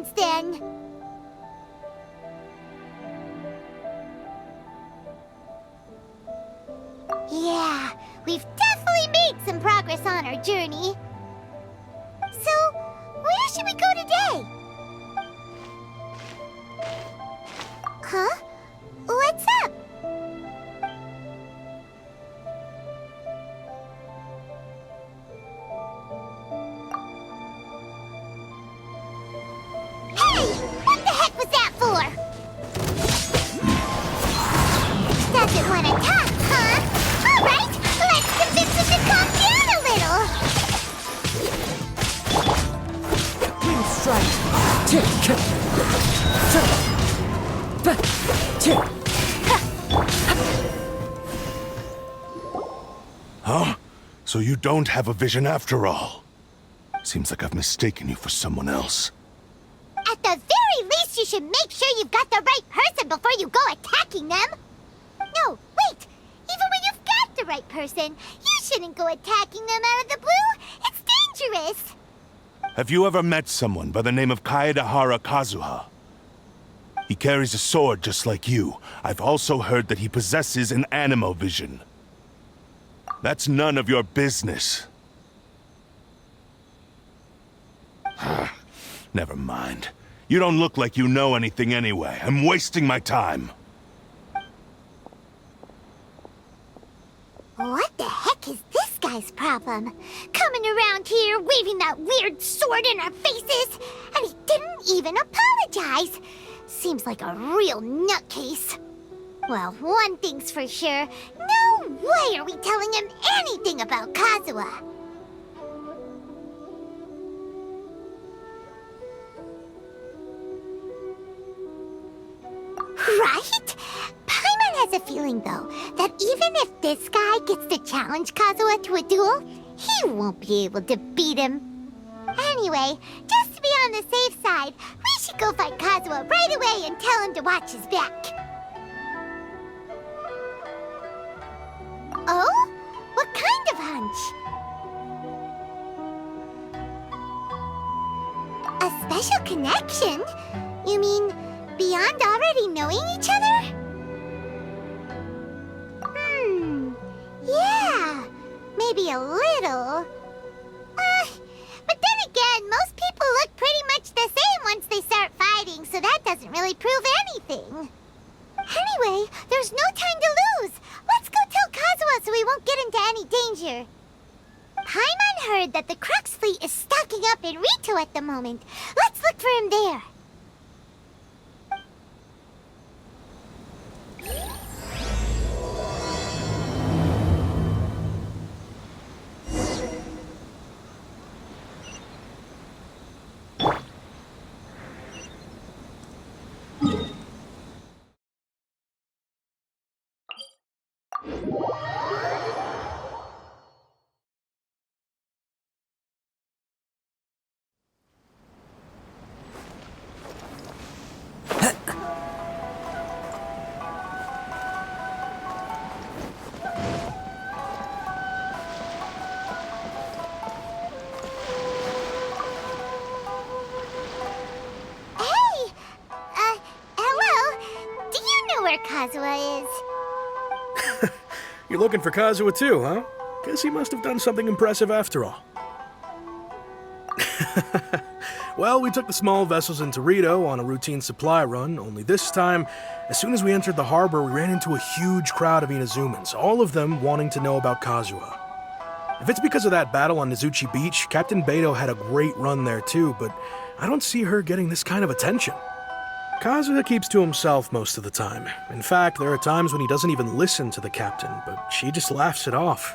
since then. Yeah, we've definitely made some progress on our journey. So, where should we go today? Huh? What's up? Hey! What the heck was that for? Doesn't want to talk, huh? All right, let's convince him to calm down a little. Wind strike. Huh? So you don't have a vision after all? Seems like I've mistaken you for someone else. At the very least, you should make sure you've got the right person before you go attacking them. No, wait! Even when you've got the right person, you shouldn't go attacking them out of the blue. It's dangerous. Have you ever met someone by the name of Kaedehara Kazuha? He carries a sword just like you. I've also heard that he possesses an animo vision. That's none of your business. Never mind. You don't look like you know anything anyway. I'm wasting my time. What the heck is this guy's problem? Coming around here, waving that weird sword in our faces, and he didn't even apologize. Seems like a real nutcase. Well, one thing's for sure. No way are we telling him anything about Kazuha. Right? Paimon has a feeling, though, that even if this guy gets to challenge Kazuha to a duel, he won't be able to beat him. Anyway, just to be on the safe side, we should go find Kazuha right away and tell him to watch his back. Oh? What kind of hunch? A special connection? You mean beyond already knowing each other? Yeah, maybe a little. But then again, most people look pretty much the same once they start fighting, so that doesn't really prove anything. Anyway, there's no time to lose. Let's go tell Kazuha so we won't get into any danger. Paimon heard that the Crux fleet is stocking up in Rito at the moment. Let's look for him there. Kazuha is. You're looking for Kazuha too, huh? Guess he must have done something impressive after all. Well, we took the small vessels into Rito on a routine supply run, only this time, as soon as we entered the harbor, we ran into a huge crowd of Inazumans, all of them wanting to know about Kazuha. If it's because of that battle on Nizuchi Beach, Captain Beidou had a great run there too, but I don't see her getting this kind of attention. Kazuha keeps to himself most of the time. In fact, there are times when he doesn't even listen to the captain, but she just laughs it off.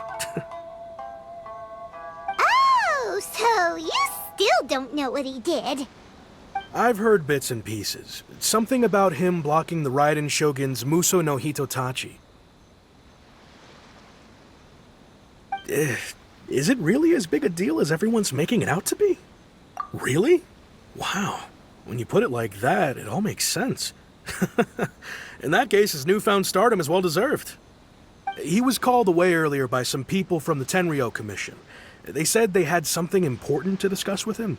Oh, so you still don't know what he did? I've heard bits and pieces. Something about him blocking the Raiden Shogun's Muso no Hitotachi. Is it really as big a deal as everyone's making it out to be? Really? Wow. When you put it like that, it all makes sense. In that case, his newfound stardom is well deserved. He was called away earlier by some people from the Tenryou Commission. They said they had something important to discuss with him.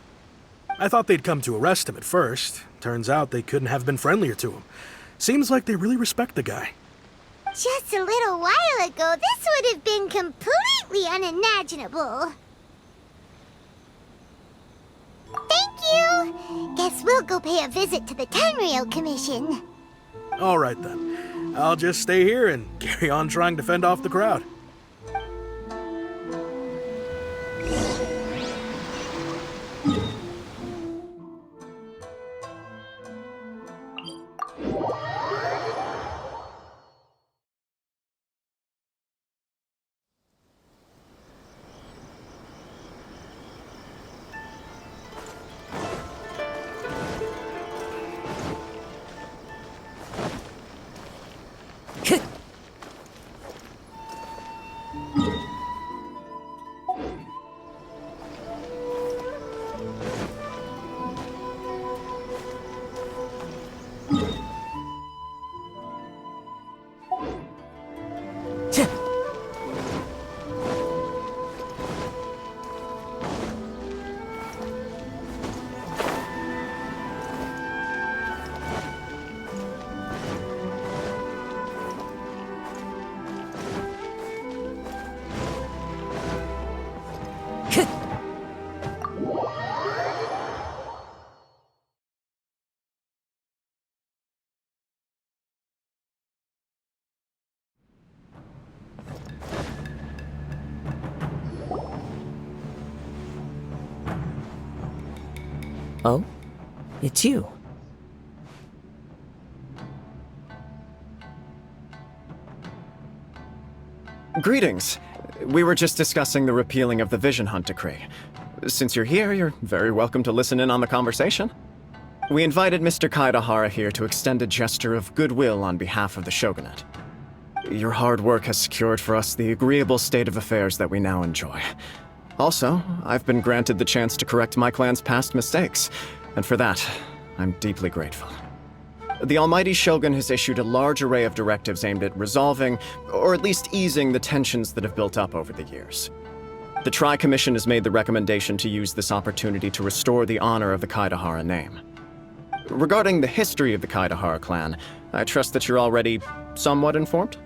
I thought they'd come to arrest him at first. Turns out they couldn't have been friendlier to him. Seems like they really respect the guy. Just a little while ago, this would have been completely unimaginable. Thank you! Guess we'll go pay a visit to the Tenryou Commission. All right then. I'll just stay here and carry on trying to fend off the crowd. Oh? It's you. Greetings. We were just discussing the repealing of the Vision Hunt decree. Since you're here, you're very welcome to listen in on the conversation. We invited Mr. Kaedehara here to extend a gesture of goodwill on behalf of the Shogunate. Your hard work has secured for us the agreeable state of affairs that we now enjoy. Also, I've been granted the chance to correct my clan's past mistakes, and for that, I'm deeply grateful. The Almighty Shogun has issued a large array of directives aimed at resolving, or at least easing, the tensions that have built up over the years. The Tri-Commission has made the recommendation to use this opportunity to restore the honor of the Kaedehara name. Regarding the history of the Kaedehara clan, I trust that you're already somewhat informed?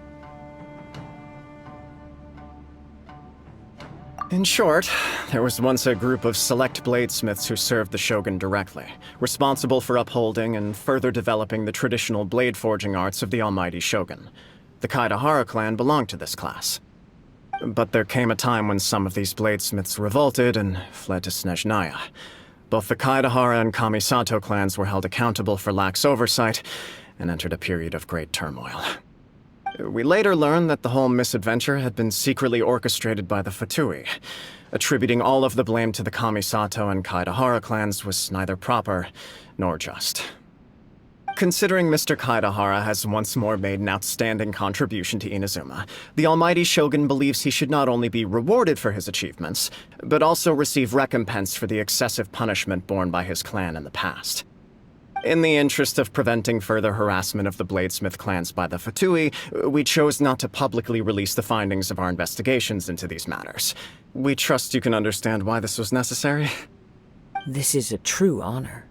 In short, there was once a group of select bladesmiths who served the Shogun directly, responsible for upholding and further developing the traditional blade forging arts of the Almighty Shogun. The Kaedehara clan belonged to this class. But there came a time when some of these bladesmiths revolted and fled to Snezhnaya. Both the Kaedehara and Kamisato clans were held accountable for lax oversight and entered a period of great turmoil. We later learned that the whole misadventure had been secretly orchestrated by the Fatui. Attributing all of the blame to the Kamisato and Kaedehara clans was neither proper nor just. Considering Mr. Kaedehara has once more made an outstanding contribution to Inazuma, the Almighty Shogun believes he should not only be rewarded for his achievements, but also receive recompense for the excessive punishment borne by his clan in the past. In the interest of preventing further harassment of the Bladesmith clans by the Fatui, we chose not to publicly release the findings of our investigations into these matters. We trust you can understand why this was necessary. This is a true honor.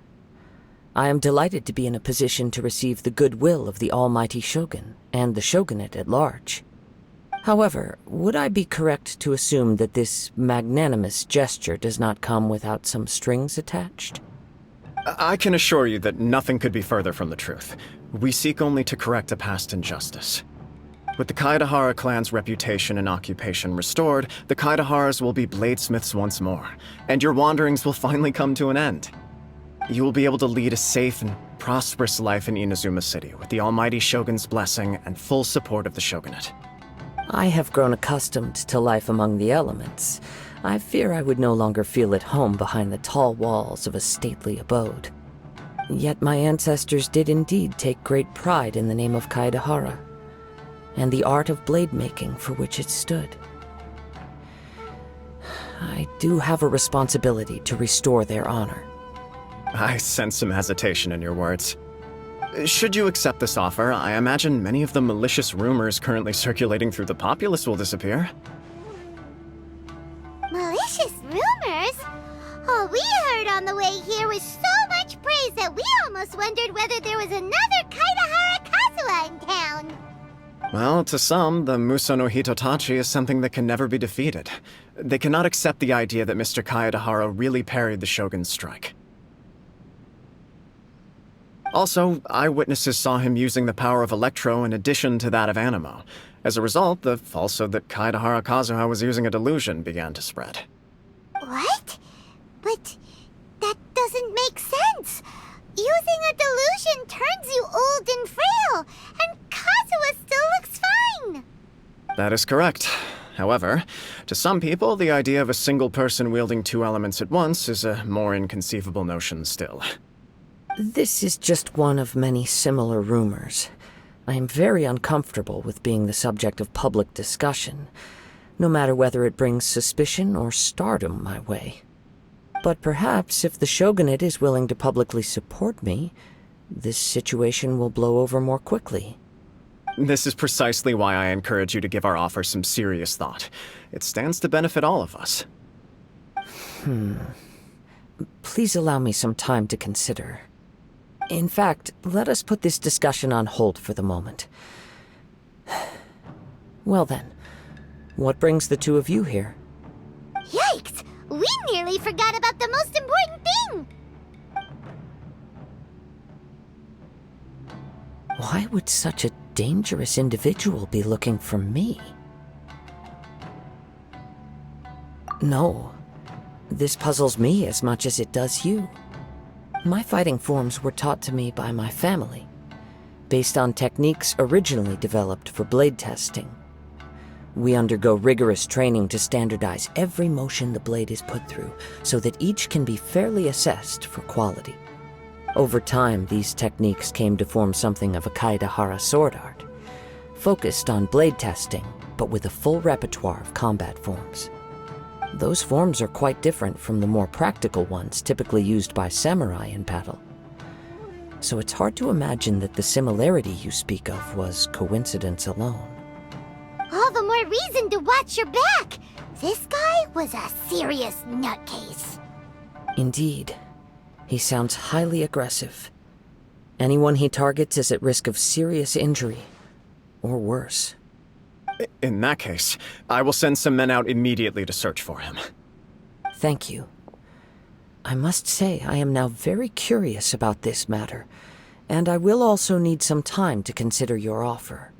I am delighted to be in a position to receive the goodwill of the Almighty Shogun and the Shogunate at large. However, would I be correct to assume that this magnanimous gesture does not come without some strings attached? I can assure you that nothing could be further from the truth. We seek only to correct a past injustice. With the Kaedehara clan's reputation and occupation restored, the Kaedeharas will be bladesmiths once more, and your wanderings will finally come to an end. You will be able to lead a safe and prosperous life in Inazuma City with the Almighty Shogun's blessing and full support of the Shogunate. I have grown accustomed to life among the elements. I fear I would no longer feel at home behind the tall walls of a stately abode. Yet my ancestors did indeed take great pride in the name of Kaedehara, and the art of blade making for which it stood. I do have a responsibility to restore their honor. I sense some hesitation in your words. Should you accept this offer, I imagine many of the malicious rumors currently circulating through the populace will disappear. Malicious rumors? All we heard on the way here was so much praise that we almost wondered whether there was another Kaedehara Kazuha in town. Well, to some, the Muso no Hitotachi is something that can never be defeated. They cannot accept the idea that Mr. Kaedehara really parried the Shogun's strike. Also, eyewitnesses saw him using the power of Electro in addition to that of Animo. As a result, the falsehood that Kaedehara Kazuha was using a delusion began to spread. What? But that doesn't make sense. Using a delusion turns you old and frail, and Kazuha still looks fine. That is correct. However, to some people, the idea of a single person wielding two elements at once is a more inconceivable notion still. This is just one of many similar rumors. I am very uncomfortable with being the subject of public discussion, no matter whether it brings suspicion or stardom my way. But perhaps if the Shogunate is willing to publicly support me, this situation will blow over more quickly. This is precisely why I encourage you to give our offer some serious thought. It stands to benefit all of us. Please allow me some time to consider. In fact, let us put this discussion on hold for the moment. Well then, what brings the two of you here? Yikes! We nearly forgot about the most important thing! Why would such a dangerous individual be looking for me? No, this puzzles me as much as it does you. My fighting forms were taught to me by my family, based on techniques originally developed for blade testing. We undergo rigorous training to standardize every motion the blade is put through, so that each can be fairly assessed for quality. Over time, these techniques came to form something of a Kaedehara sword art, focused on blade testing, but with a full repertoire of combat forms. Those forms are quite different from the more practical ones typically used by samurai in battle. So it's hard to imagine that the similarity you speak of was coincidence alone. All the more reason to watch your back! This guy was a serious nutcase. Indeed. He sounds highly aggressive. Anyone he targets is at risk of serious injury, or worse. In that case, I will send some men out immediately to search for him. Thank you. I must say I am now very curious about this matter, and I will also need some time to consider your offer.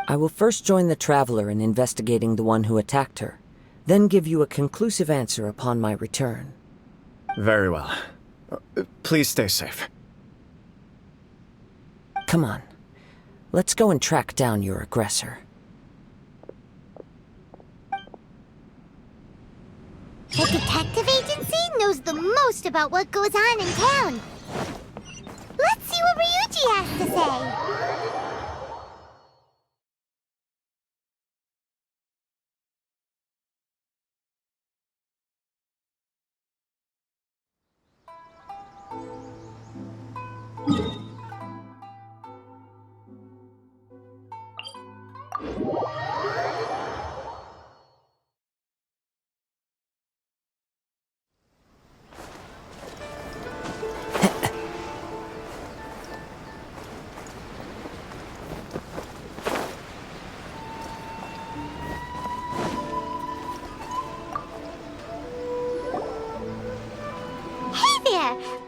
I will first join the Traveler in investigating the one who attacked her, then give you a conclusive answer upon my return. Very well. Please stay safe. Come on. Let's go and track down your aggressor. The detective agency knows the most about what goes on in town. Let's see what Ryuji has to say.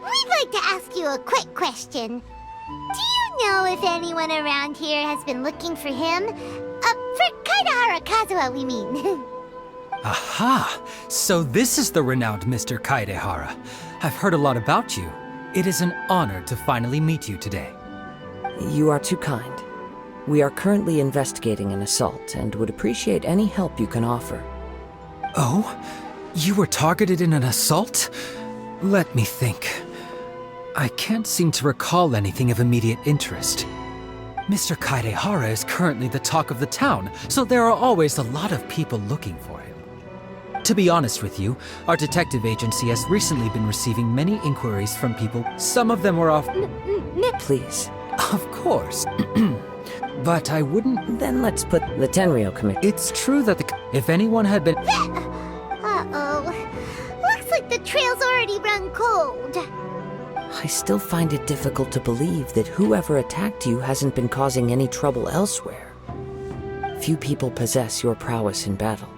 We'd like to ask you a quick question. Do you know if anyone around here has been looking for him? For Kaedehara Kazuha, we mean. Aha! So this is the renowned Mr. Kaedehara. I've heard a lot about you. It is an honor to finally meet you today. You are too kind. We are currently investigating an assault and would appreciate any help you can offer. Oh? You were targeted in an assault? Let me think. I can't seem to recall anything of immediate interest. Mr. Kaedehara is currently the talk of the town, so there are always a lot of people looking for him. To be honest with you, our detective agency has recently been receiving many inquiries from people. Some of them were off... Please. Of course. But I wouldn't... Then let's put the Tenryo Committee. It's true that if anyone had been... Uh-oh. The trail's already run cold. I still find it difficult to believe that whoever attacked you hasn't been causing any trouble elsewhere. Few people possess your prowess in battle.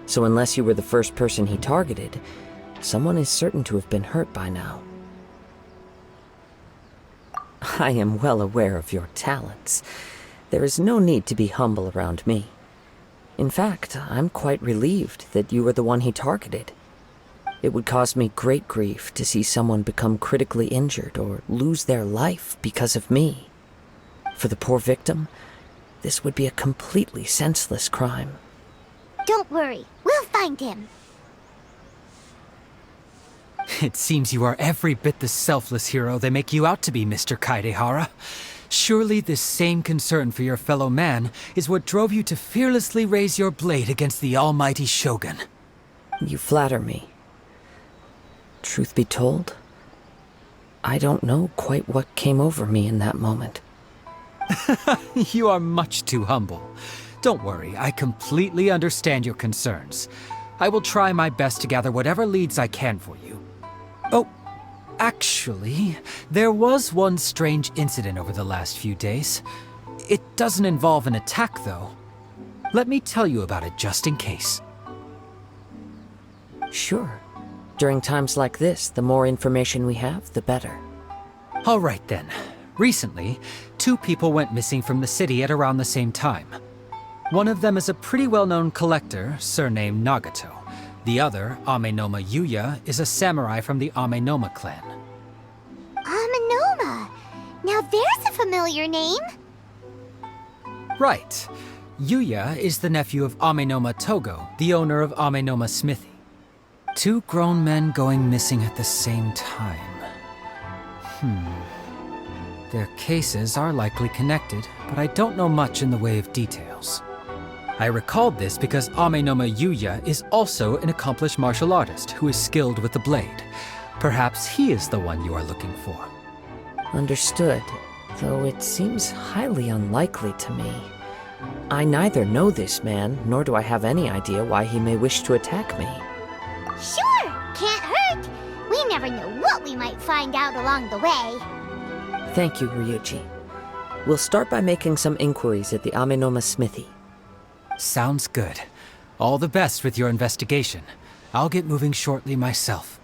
So unless you were the first person he targeted, someone is certain to have been hurt by now. I am well aware of your talents. There is no need to be humble around me. In fact, I'm quite relieved that you were the one he targeted. It would cause me great grief to see someone become critically injured or lose their life because of me. For the poor victim, this would be a completely senseless crime. Don't worry, we'll find him. It seems you are every bit the selfless hero they make you out to be, Mr. Kaedehara. Surely this same concern for your fellow man is what drove you to fearlessly raise your blade against the almighty Shogun. You flatter me. Truth be told, I don't know quite what came over me in that moment. You are much too humble. Don't worry, I completely understand your concerns. I will try my best to gather whatever leads I can for you. Oh, actually, there was one strange incident over the last few days. It doesn't involve an attack, though. Let me tell you about it just in case. Sure. During times like this, the more information we have, the better. All right then. Recently, 2 people went missing from the city at around the same time. One of them is a pretty well-known collector, surnamed Nagato. The other, Amenoma Yuya, is a samurai from the Amenoma clan. Amenoma! Now there's a familiar name. Right. Yuya is the nephew of Amenoma Togo, the owner of Amenoma Smithy. 2 grown men going missing at the same time. Their cases are likely connected, but I don't know much in the way of details. I recalled this because Amenoma Yuya is also an accomplished martial artist who is skilled with the blade. Perhaps he is the one you are looking for. Understood, though it seems highly unlikely to me. I neither know this man, nor do I have any idea why he may wish to attack me. Sure, can't hurt. We never know what we might find out along the way. Thank you, Ryuji. We'll start by making some inquiries at the Amenoma Smithy. Sounds good. All the best with your investigation. I'll get moving shortly myself.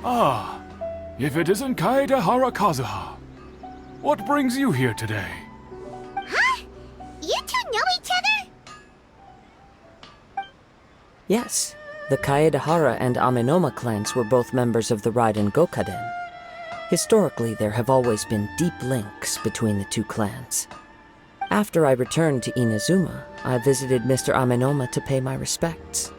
Ah, if it isn't Kaedehara Kazuha. What brings you here today? Huh? You 2 know each other? Yes, the Kaedehara and Amenoma clans were both members of the Raiden Gokaden. Historically, there have always been deep links between the 2 clans. After I returned to Inazuma, I visited Mr. Amenoma to pay my respects.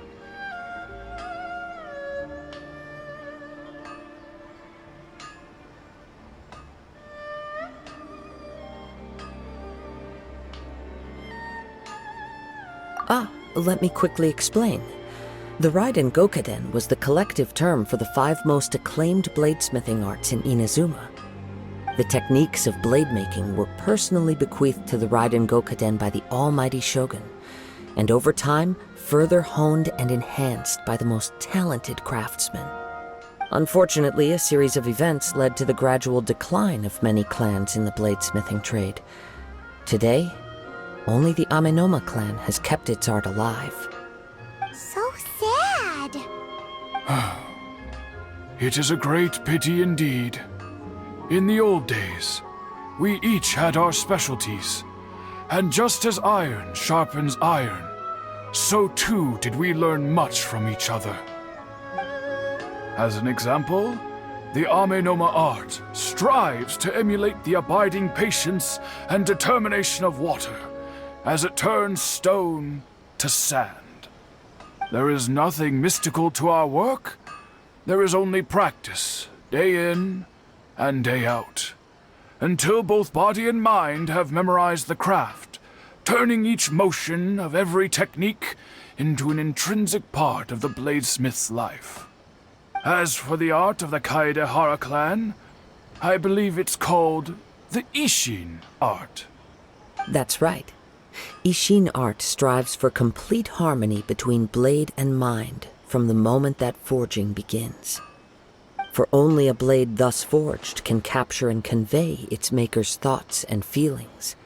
Let me quickly explain. The Raiden Gokaden was the collective term for the 5 most acclaimed bladesmithing arts in Inazuma. The techniques of blade making were personally bequeathed to the Raiden Gokaden by the almighty Shogun, and over time, further honed and enhanced by the most talented craftsmen. Unfortunately, a series of events led to the gradual decline of many clans in the bladesmithing trade. Today, only the Amenoma clan has kept its art alive. So sad. It is a great pity indeed. In the old days, we each had our specialties. And just as iron sharpens iron, so too did we learn much from each other. As an example, the Amenoma art strives to emulate the abiding patience and determination of water, as it turns stone to sand. There is nothing mystical to our work. There is only practice, day in and day out, until both body and mind have memorized the craft, turning each motion of every technique into an intrinsic part of the bladesmith's life. As for the art of the Kaedehara clan, I believe it's called the Ishin art. That's right. Ishin art strives for complete harmony between blade and mind from the moment that forging begins. For only a blade thus forged can capture and convey its maker's thoughts and feelings,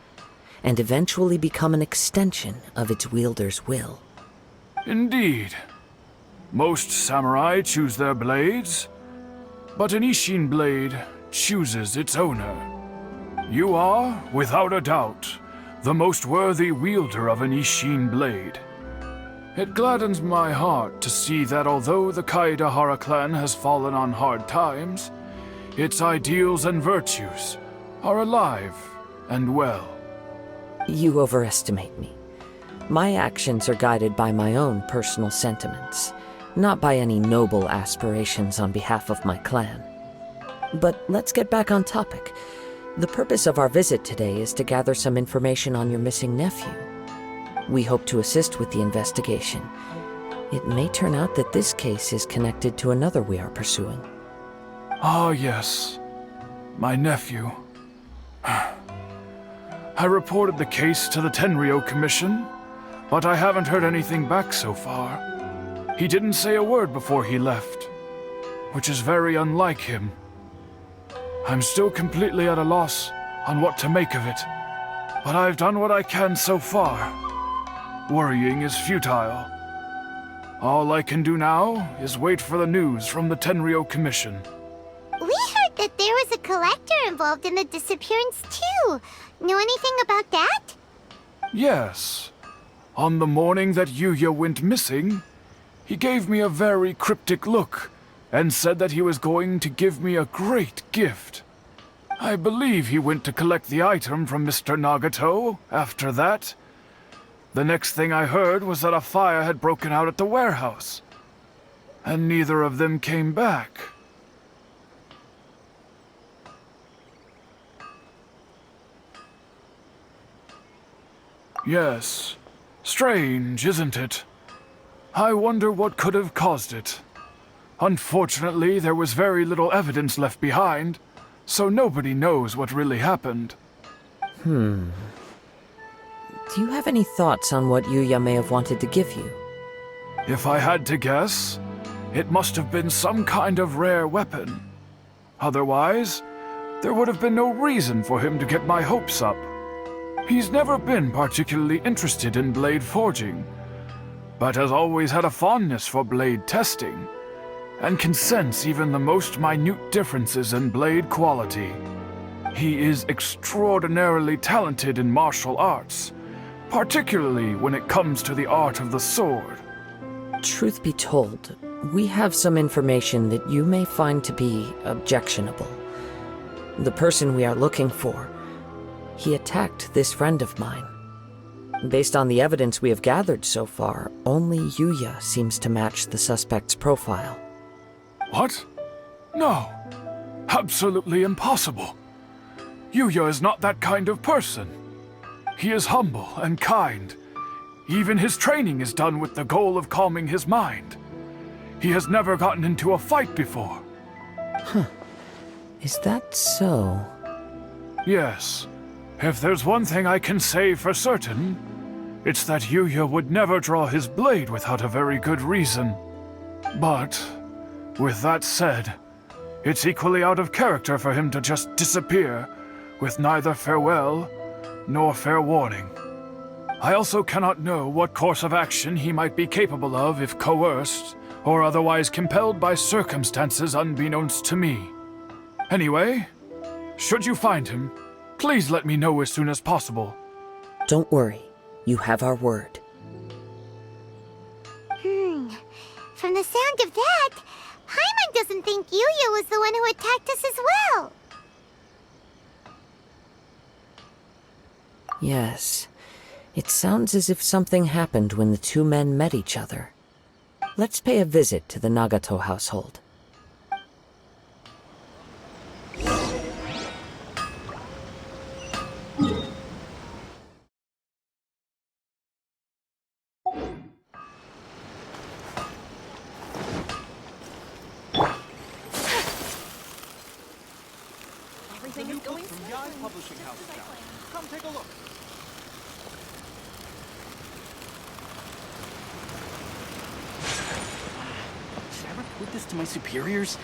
and eventually become an extension of its wielder's will. Indeed. Most samurai choose their blades, but an Ishin blade chooses its owner. You are, without a doubt, the most worthy wielder of an Ishin blade. It gladdens my heart to see that although the Kaedehara clan has fallen on hard times, its ideals and virtues are alive and well. You overestimate me. My actions are guided by my own personal sentiments, not by any noble aspirations on behalf of my clan. But let's get back on topic. The purpose of our visit today is to gather some information on your missing nephew. We hope to assist with the investigation. It may turn out that this case is connected to another we are pursuing. Ah, yes. My nephew. I reported the case to the Tenryou Commission, but I haven't heard anything back so far. He didn't say a word before he left, which is very unlike him. I'm still completely at a loss on what to make of it, but I've done what I can so far. Worrying is futile. All I can do now is wait for the news from the Tenryou Commission. We heard that there was a collector involved in the disappearance too. Know anything about that? Yes. On the morning that Yuya went missing, he gave me a very cryptic look and said that he was going to give me a great gift. I believe he went to collect the item from Mr. Nagato after that. The next thing I heard was that a fire had broken out at the warehouse, and neither of them came back. Yes. Strange, isn't it? I wonder what could have caused it. Unfortunately, there was very little evidence left behind, so nobody knows what really happened. Do you have any thoughts on what Yuya may have wanted to give you? If I had to guess, it must have been some kind of rare weapon. Otherwise, there would have been no reason for him to get my hopes up. He's never been particularly interested in blade forging, but has always had a fondness for blade testing, and can sense even the most minute differences in blade quality. He is extraordinarily talented in martial arts, particularly when it comes to the art of the sword. Truth be told, we have some information that you may find to be objectionable. The person we are looking for, he attacked this friend of mine. Based on the evidence we have gathered so far, only Yuya seems to match the suspect's profile. What? No. Absolutely impossible. Yuya is not that kind of person. He is humble and kind. Even his training is done with the goal of calming his mind. He has never gotten into a fight before. Is that so? Yes. If there's one thing I can say for certain, it's that Yuya would never draw his blade without a very good reason. But, with that said, it's equally out of character for him to just disappear, with neither farewell nor fair warning. I also cannot know what course of action he might be capable of if coerced, or otherwise compelled by circumstances unbeknownst to me. Anyway, should you find him, please let me know as soon as possible. Don't worry, you have our word. From the sound of that, Paimon doesn't think Yuya was the one who attacked us as well. Yes, it sounds as if something happened when the two men met each other. Let's pay a visit to the Nagato household. Everything is going smoothly. Publishing house is out. Come take a look. Should I report this to my superiors?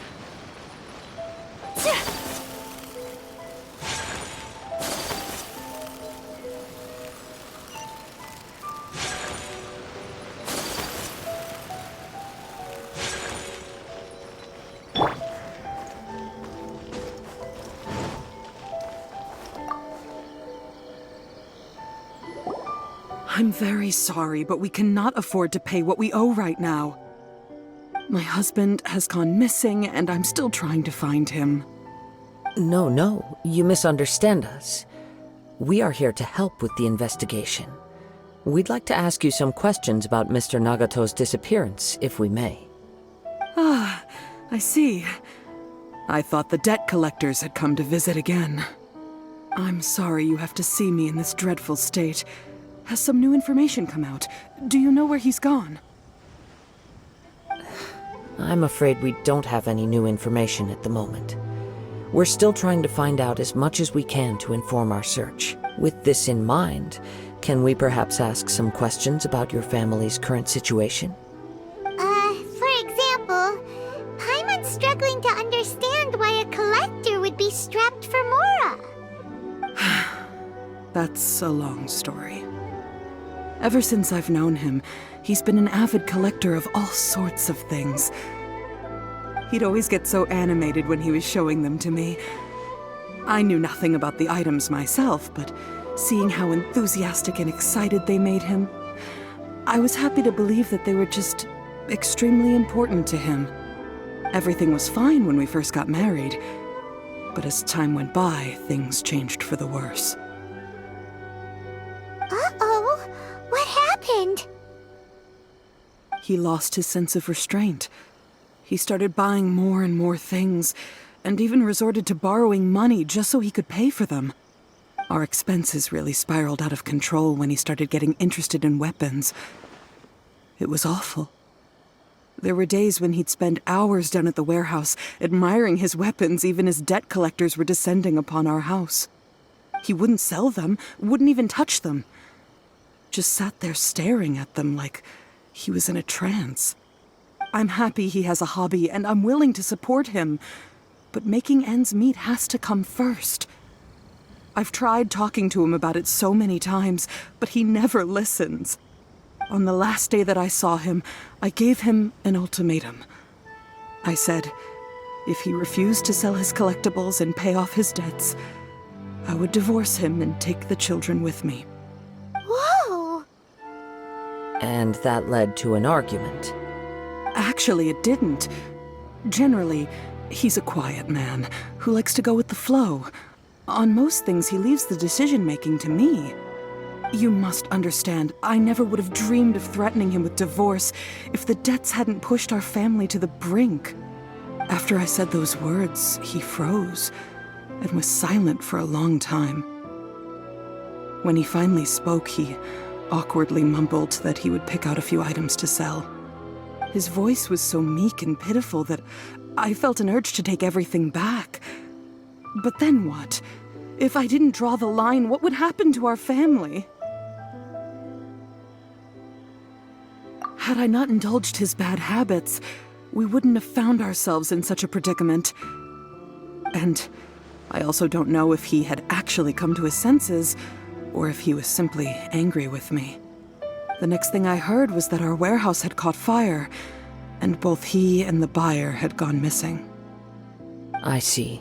I'm very sorry, but we cannot afford to pay what we owe right now. My husband has gone missing, and I'm still trying to find him. No, you misunderstand us. We are here to help with the investigation. We'd like to ask you some questions about Mr. Nagato's disappearance, if we may. Ah, I see. I thought the debt collectors had come to visit again. I'm sorry you have to see me in this dreadful state. Has some new information come out? Do you know where he's gone? I'm afraid we don't have any new information at the moment. We're still trying to find out as much as we can to inform our search. With this in mind, can we perhaps ask some questions about your family's current situation? For example, Paimon's struggling to understand why a collector would be strapped for Mora. That's a long story. Ever since I've known him, he's been an avid collector of all sorts of things. He'd always get so animated when he was showing them to me. I knew nothing about the items myself, but seeing how enthusiastic and excited they made him, I was happy to believe that they were just extremely important to him. Everything was fine when we first got married, but as time went by, things changed for the worse. Uh-oh, what happened? He lost his sense of restraint. He started buying more and more things, and even resorted to borrowing money just so he could pay for them. Our expenses really spiraled out of control when he started getting interested in weapons. It was awful. There were days when he'd spend hours down at the warehouse, admiring his weapons even as debt collectors were descending upon our house. He wouldn't sell them, wouldn't even touch them. Just sat there staring at them like he was in a trance. I'm happy he has a hobby, and I'm willing to support him. But making ends meet has to come first. I've tried talking to him about it so many times, but he never listens. On the last day that I saw him, I gave him an ultimatum. I said, if he refused to sell his collectibles and pay off his debts, I would divorce him and take the children with me. Whoa! And that led to an argument. Actually, it didn't. Generally, he's a quiet man who likes to go with the flow. On most things, he leaves the decision-making to me. You must understand, I never would have dreamed of threatening him with divorce if the debts hadn't pushed our family to the brink. After I said those words, he froze and was silent for a long time. When he finally spoke, he awkwardly mumbled that he would pick out a few items to sell. His voice was so meek and pitiful that I felt an urge to take everything back. But then what? If I didn't draw the line, what would happen to our family? Had I not indulged his bad habits, we wouldn't have found ourselves in such a predicament. And I also don't know if he had actually come to his senses, or if he was simply angry with me. The next thing I heard was that our warehouse had caught fire, and both he and the buyer had gone missing. I see.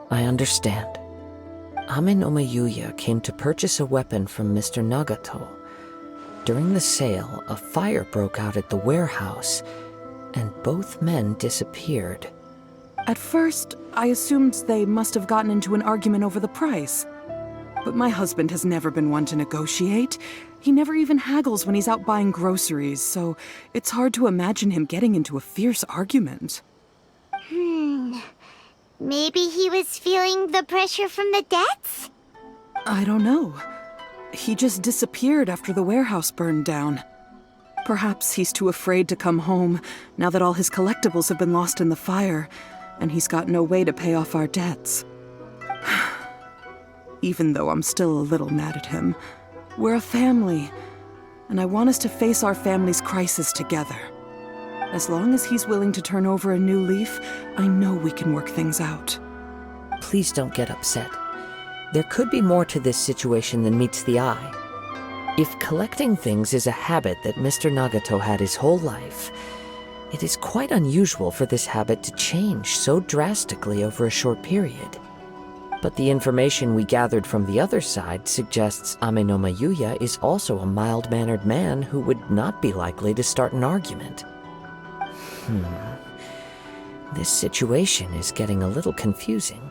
I understand. Amin Omiyuya came to purchase a weapon from Mr. Nagato. During the sale, a fire broke out at the warehouse, and both men disappeared. At first, I assumed they must have gotten into an argument over the price. But my husband has never been one to negotiate. He never even haggles when he's out buying groceries, so it's hard to imagine him getting into a fierce argument. Maybe he was feeling the pressure from the debts? I don't know. He just disappeared after the warehouse burned down. Perhaps he's too afraid to come home now that all his collectibles have been lost in the fire, and he's got no way to pay off our debts. Even though I'm still a little mad at him, we're a family, and I want us to face our family's crisis together. As long as he's willing to turn over a new leaf, I know we can work things out. Please don't get upset. There could be more to this situation than meets the eye. If collecting things is a habit that Mr. Nagato had his whole life, it is quite unusual for this habit to change so drastically over a short period. But the information we gathered from the other side suggests Amenoma Yuya is also a mild-mannered man who would not be likely to start an argument. This situation is getting a little confusing.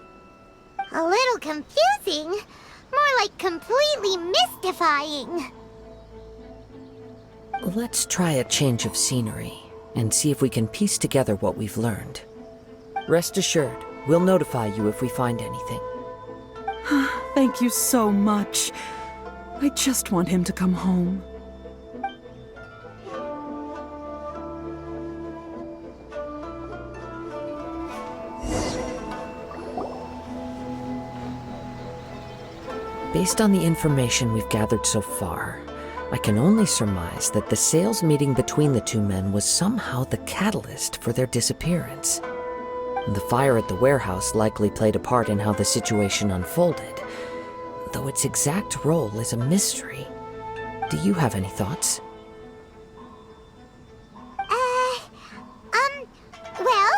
A little confusing? More like completely mystifying. Let's try a change of scenery and see if we can piece together what we've learned. Rest assured, we'll notify you if we find anything. Thank you so much. I just want him to come home. Based on the information we've gathered so far, I can only surmise that the sales meeting between the two men was somehow the catalyst for their disappearance. The fire at the warehouse likely played a part in how the situation unfolded, though its exact role is a mystery. Do you have any thoughts? Well,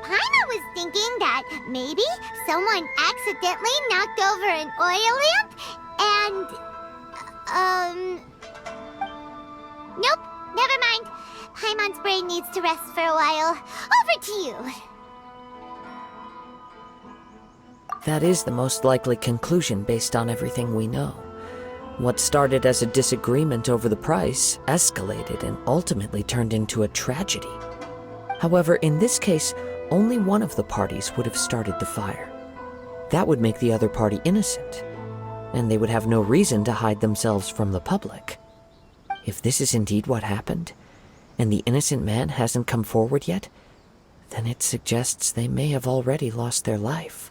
Paimon was thinking that maybe someone accidentally knocked over an oil lamp and, nope, never mind. Paimon's brain needs to rest for a while. Over to you. That is the most likely conclusion based on everything we know. What started as a disagreement over the price escalated and ultimately turned into a tragedy. However, in this case, only one of the parties would have started the fire. That would make the other party innocent, and they would have no reason to hide themselves from the public. If this is indeed what happened, and the innocent man hasn't come forward yet, then it suggests they may have already lost their life.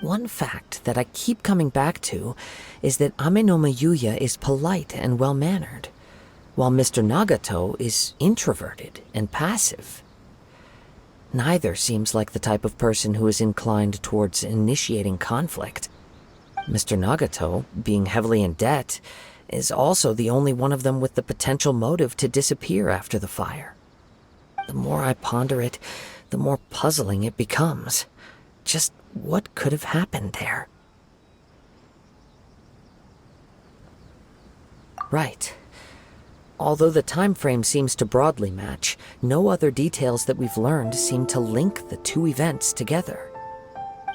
One fact that I keep coming back to is that Amenoma Yuya is polite and well-mannered, while Mr. Nagato is introverted and passive. Neither seems like the type of person who is inclined towards initiating conflict. Mr. Nagato, being heavily in debt, is also the only one of them with the potential motive to disappear after the fire. The more I ponder it, the more puzzling it becomes. Just what could have happened there? Right. Although the time frame seems to broadly match, no other details that we've learned seem to link the two events together.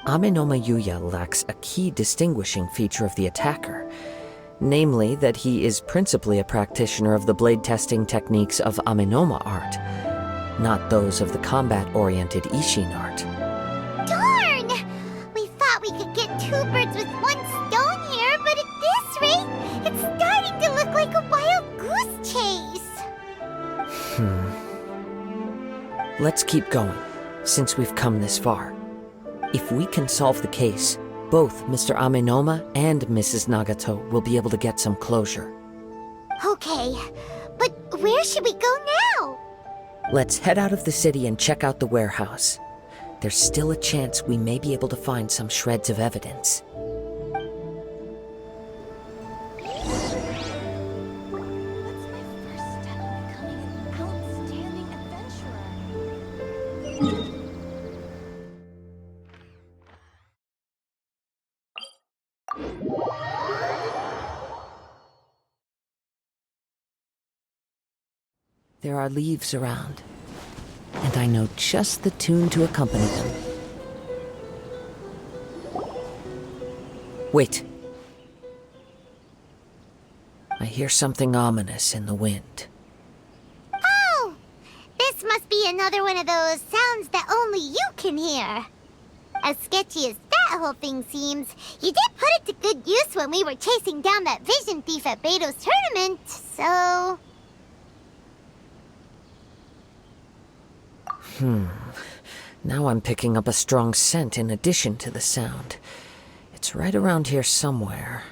Amenoma Yuya lacks a key distinguishing feature of the attacker, namely that he is principally a practitioner of the blade testing techniques of Amenoma art, not those of the combat-oriented Ishin art. Darn! We thought we could get two birds with one stone here, but at this rate, it's starting to look like a wild goose chase. Let's keep going, since we've come this far. If we can solve the case, both Mr. Amenoma and Mrs. Nagato will be able to get some closure. Okay, but where should we go now? Let's head out of the city and check out the warehouse. There's still a chance we may be able to find some shreds of evidence. There are leaves around, and I know just the tune to accompany them. Wait. I hear something ominous in the wind. Oh! This must be another one of those sounds that only you can hear. As sketchy as that whole thing seems, you did put it to good use when we were chasing down that vision thief at Beto's tournament, so... Now I'm picking up a strong scent in addition to the sound. It's right around here somewhere.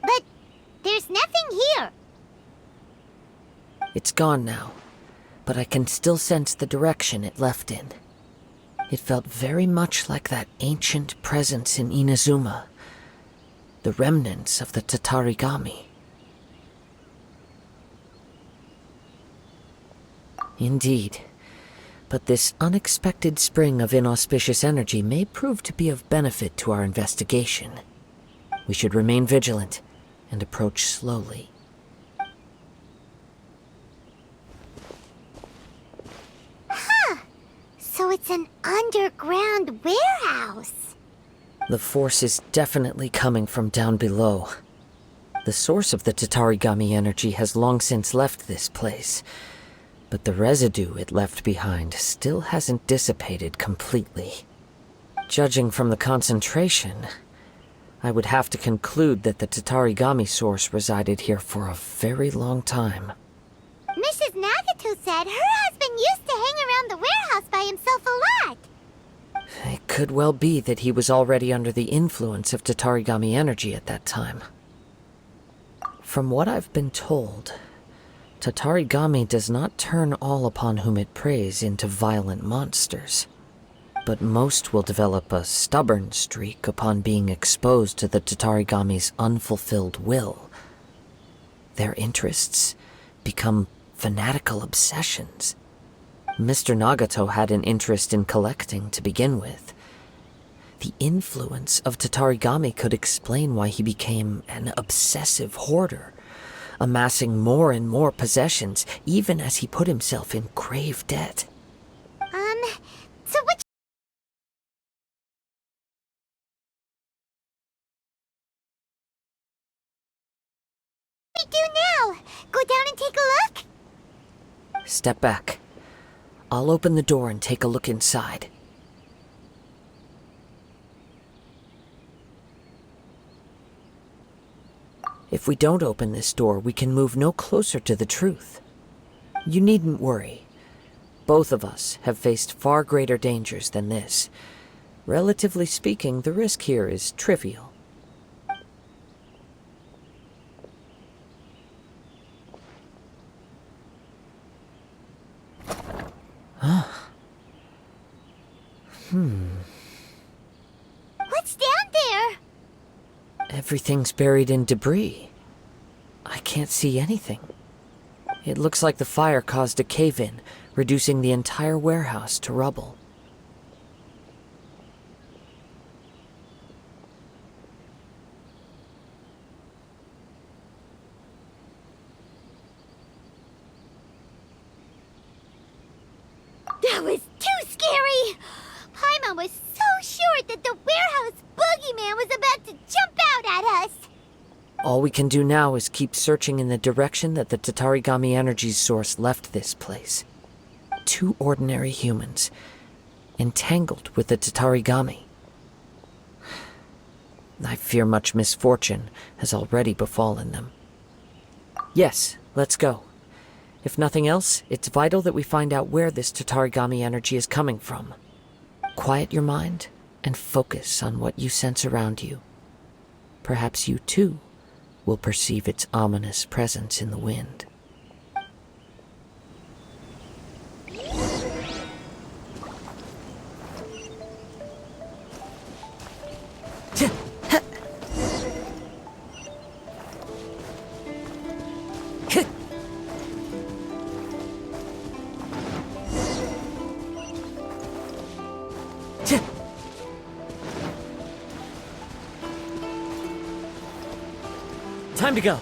But there's nothing here. It's gone now, but I can still sense the direction it left in. It felt very much like that ancient presence in Inazuma, the remnants of the Tatarigami. Indeed. But this unexpected spring of inauspicious energy may prove to be of benefit to our investigation. We should remain vigilant and approach slowly. So it's an underground warehouse. The force is definitely coming from down below. The source of the Tatarigami energy has long since left this place, but the residue it left behind still hasn't dissipated completely. Judging from the concentration, I would have to conclude that the Tatarigami source resided here for a very long time. Mrs. Nagato said her husband used to hang around the warehouse by himself a lot. It could well be that he was already under the influence of Tatarigami energy at that time. From what I've been told, Tatarigami does not turn all upon whom it preys into violent monsters, but most will develop a stubborn streak upon being exposed to the Tatarigami's unfulfilled will. Their interests become fanatical obsessions. Mr. Nagato had an interest in collecting to begin with. The influence of Tatarigami could explain why he became an obsessive hoarder, amassing more and more possessions, even as he put himself in grave debt. So what should we do now? Go down and take a look? Step back. I'll open the door and take a look inside. If we don't open this door, we can move no closer to the truth. You needn't worry. Both of us have faced far greater dangers than this. Relatively speaking, the risk here is trivial. What's down there? Everything's buried in debris. I can't see anything. It looks like the fire caused a cave-in, reducing the entire warehouse to rubble. That was too scary! Paimon was so sure that the warehouse boogeyman was about to jump out at us! All we can do now is keep searching in the direction that the Tatarigami energy source left this place. Two ordinary humans, entangled with the Tatarigami. I fear much misfortune has already befallen them. Yes, let's go. If nothing else, it's vital that we find out where this Tatarigami energy is coming from. Quiet your mind and focus on what you sense around you. Perhaps you too will perceive its ominous presence in the wind. Time to go.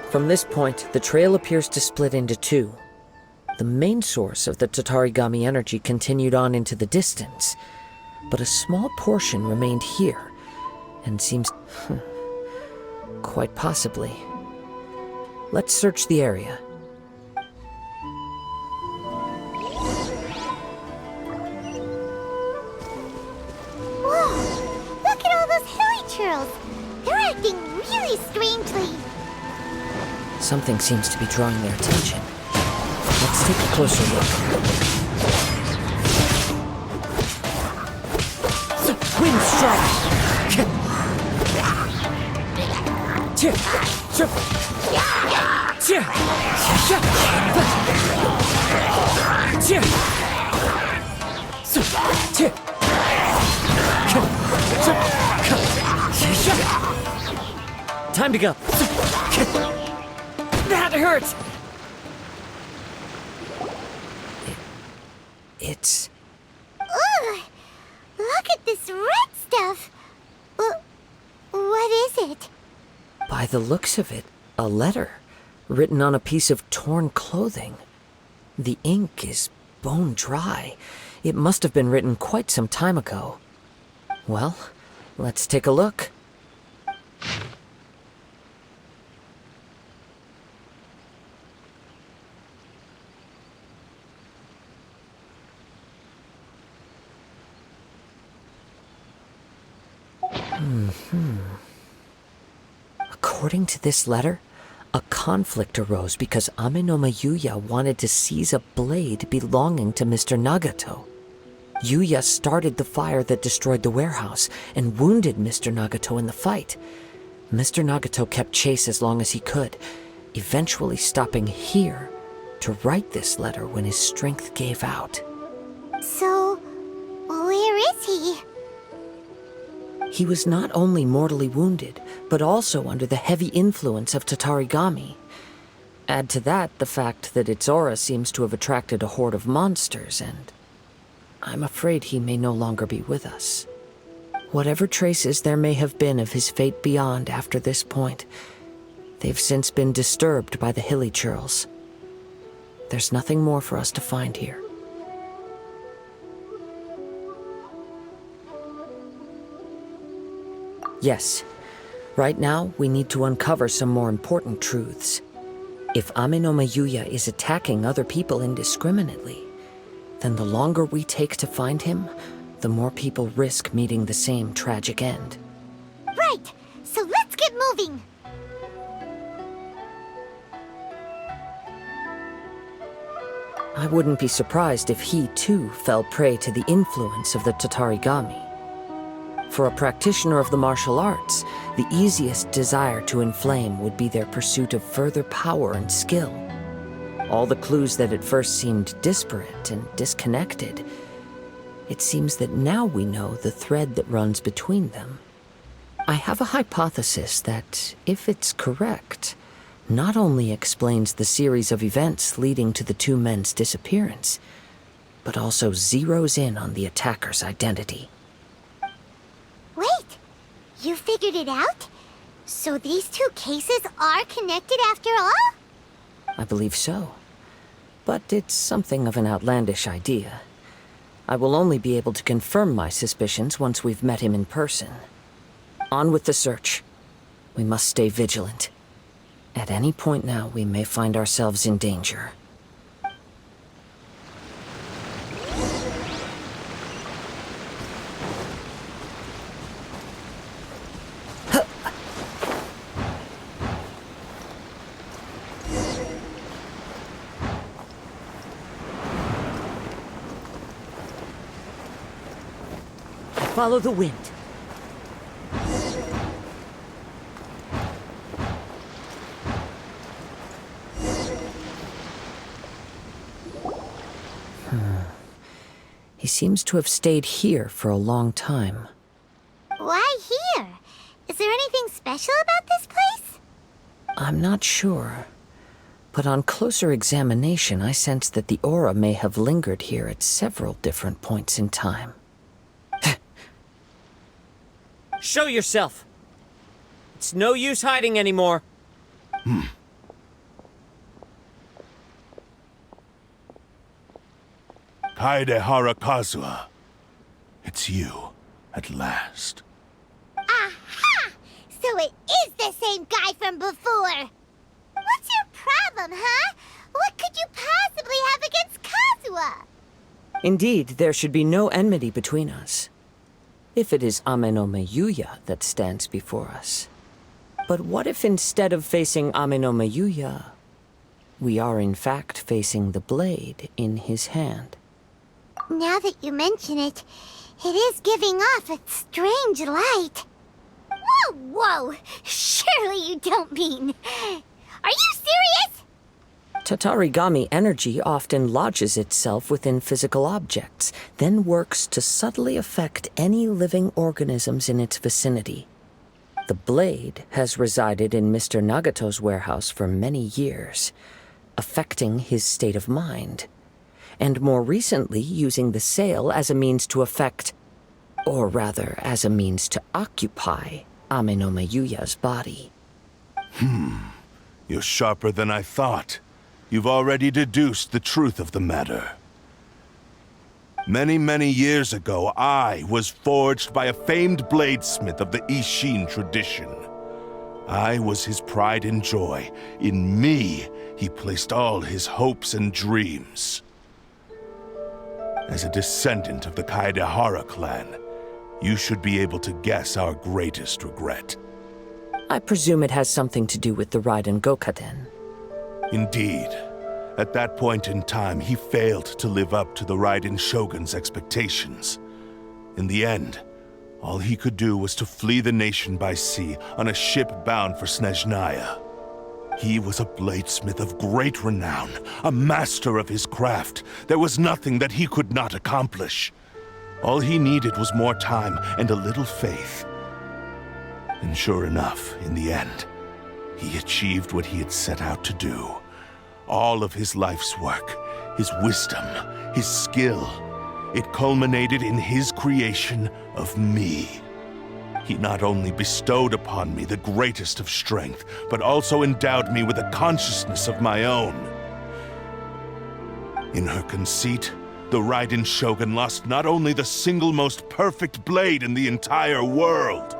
From this point, the trail appears to split into two. The main source of the Tatarigami energy continued on into the distance, but a small portion remained here, and seems... quite possibly. Let's search the area. girls. They're acting really strangely. Something seems to be drawing their attention. Let's take a closer look. Wind strike! Time to go. That hurts! It's... Ugh! Look at this red stuff! What is it? By the looks of it, a letter written on a piece of torn clothing. The ink is bone dry. It must have been written quite some time ago. Well, let's take a look. According to this letter, a conflict arose because Amenoma Yuya wanted to seize a blade belonging to Mr. Nagato. Yuya started the fire that destroyed the warehouse and wounded Mr. Nagato in the fight. Mr. Nagato kept chase as long as he could, eventually stopping here to write this letter when his strength gave out. So, where is he? He was not only mortally wounded, but also under the heavy influence of Tatarigami. Add to that the fact that its aura seems to have attracted a horde of monsters, and I'm afraid he may no longer be with us. Whatever traces there may have been of his fate beyond after this point, they've since been disturbed by the hilly churls. There's nothing more for us to find here. Yes, right now we need to uncover some more important truths. If Amenoma Yuya is attacking other people indiscriminately, then the longer we take to find him, the more people risk meeting the same tragic end. Right, so let's get moving. I wouldn't be surprised if he too fell prey to the influence of the Tatarigami. For a practitioner of the martial arts, the easiest desire to inflame would be their pursuit of further power and skill. All the clues that at first seemed disparate and disconnected, it seems that now we know the thread that runs between them. I have a hypothesis that, if it's correct, not only explains the series of events leading to the two men's disappearance, but also zeroes in on the attacker's identity. Wait, you figured it out? So these two cases are connected after all? I believe so. But it's something of an outlandish idea. I will only be able to confirm my suspicions once we've met him in person. On with the search. We must stay vigilant. At any point now, we may find ourselves in danger. Follow the wind. He seems to have stayed here for a long time. Why here? Is there anything special about this place? I'm not sure. But on closer examination, I sense that the aura may have lingered here at several different points in time. Show yourself! It's no use hiding anymore. Kaedehara Kazuha. It's you, at last. Aha! So it is the same guy from before! What's your problem, huh? What could you possibly have against Kazuha? Indeed, there should be no enmity between us. if it is Ame no miHoYo that stands before us. But what if instead of facing Ame no miHoYo, we are in fact facing the blade in his hand? Now that you mention it, it is giving off a strange light. Whoa, whoa! Surely you don't mean... Are you serious? Tatarigami energy often lodges itself within physical objects, then works to subtly affect any living organisms in its vicinity. The blade has resided in Mr. Nagato's warehouse for many years, affecting his state of mind, and more recently using the sale as a means to affect, or rather as a means to occupy, Ame no miHoYo's body. You're sharper than I thought. You've already deduced the truth of the matter. Many, many years ago, I was forged by a famed bladesmith of the Ishin tradition. I was his pride and joy. In me, he placed all his hopes and dreams. As a descendant of the Kaedehara clan, you should be able to guess our greatest regret. I presume it has something to do with the Raiden Gokaden. Indeed. At that point in time, he failed to live up to the Raiden Shogun's expectations. In the end, all he could do was to flee the nation by sea on a ship bound for Snezhnaya. He was a bladesmith of great renown, a master of his craft. There was nothing that he could not accomplish. All he needed was more time and a little faith. And sure enough, in the end, he achieved what he had set out to do. All of his life's work, his wisdom, his skill, it culminated in his creation of me. He not only bestowed upon me the greatest of strength, but also endowed me with a consciousness of my own. In her conceit, the Raiden Shogun lost not only the single most perfect blade in the entire world,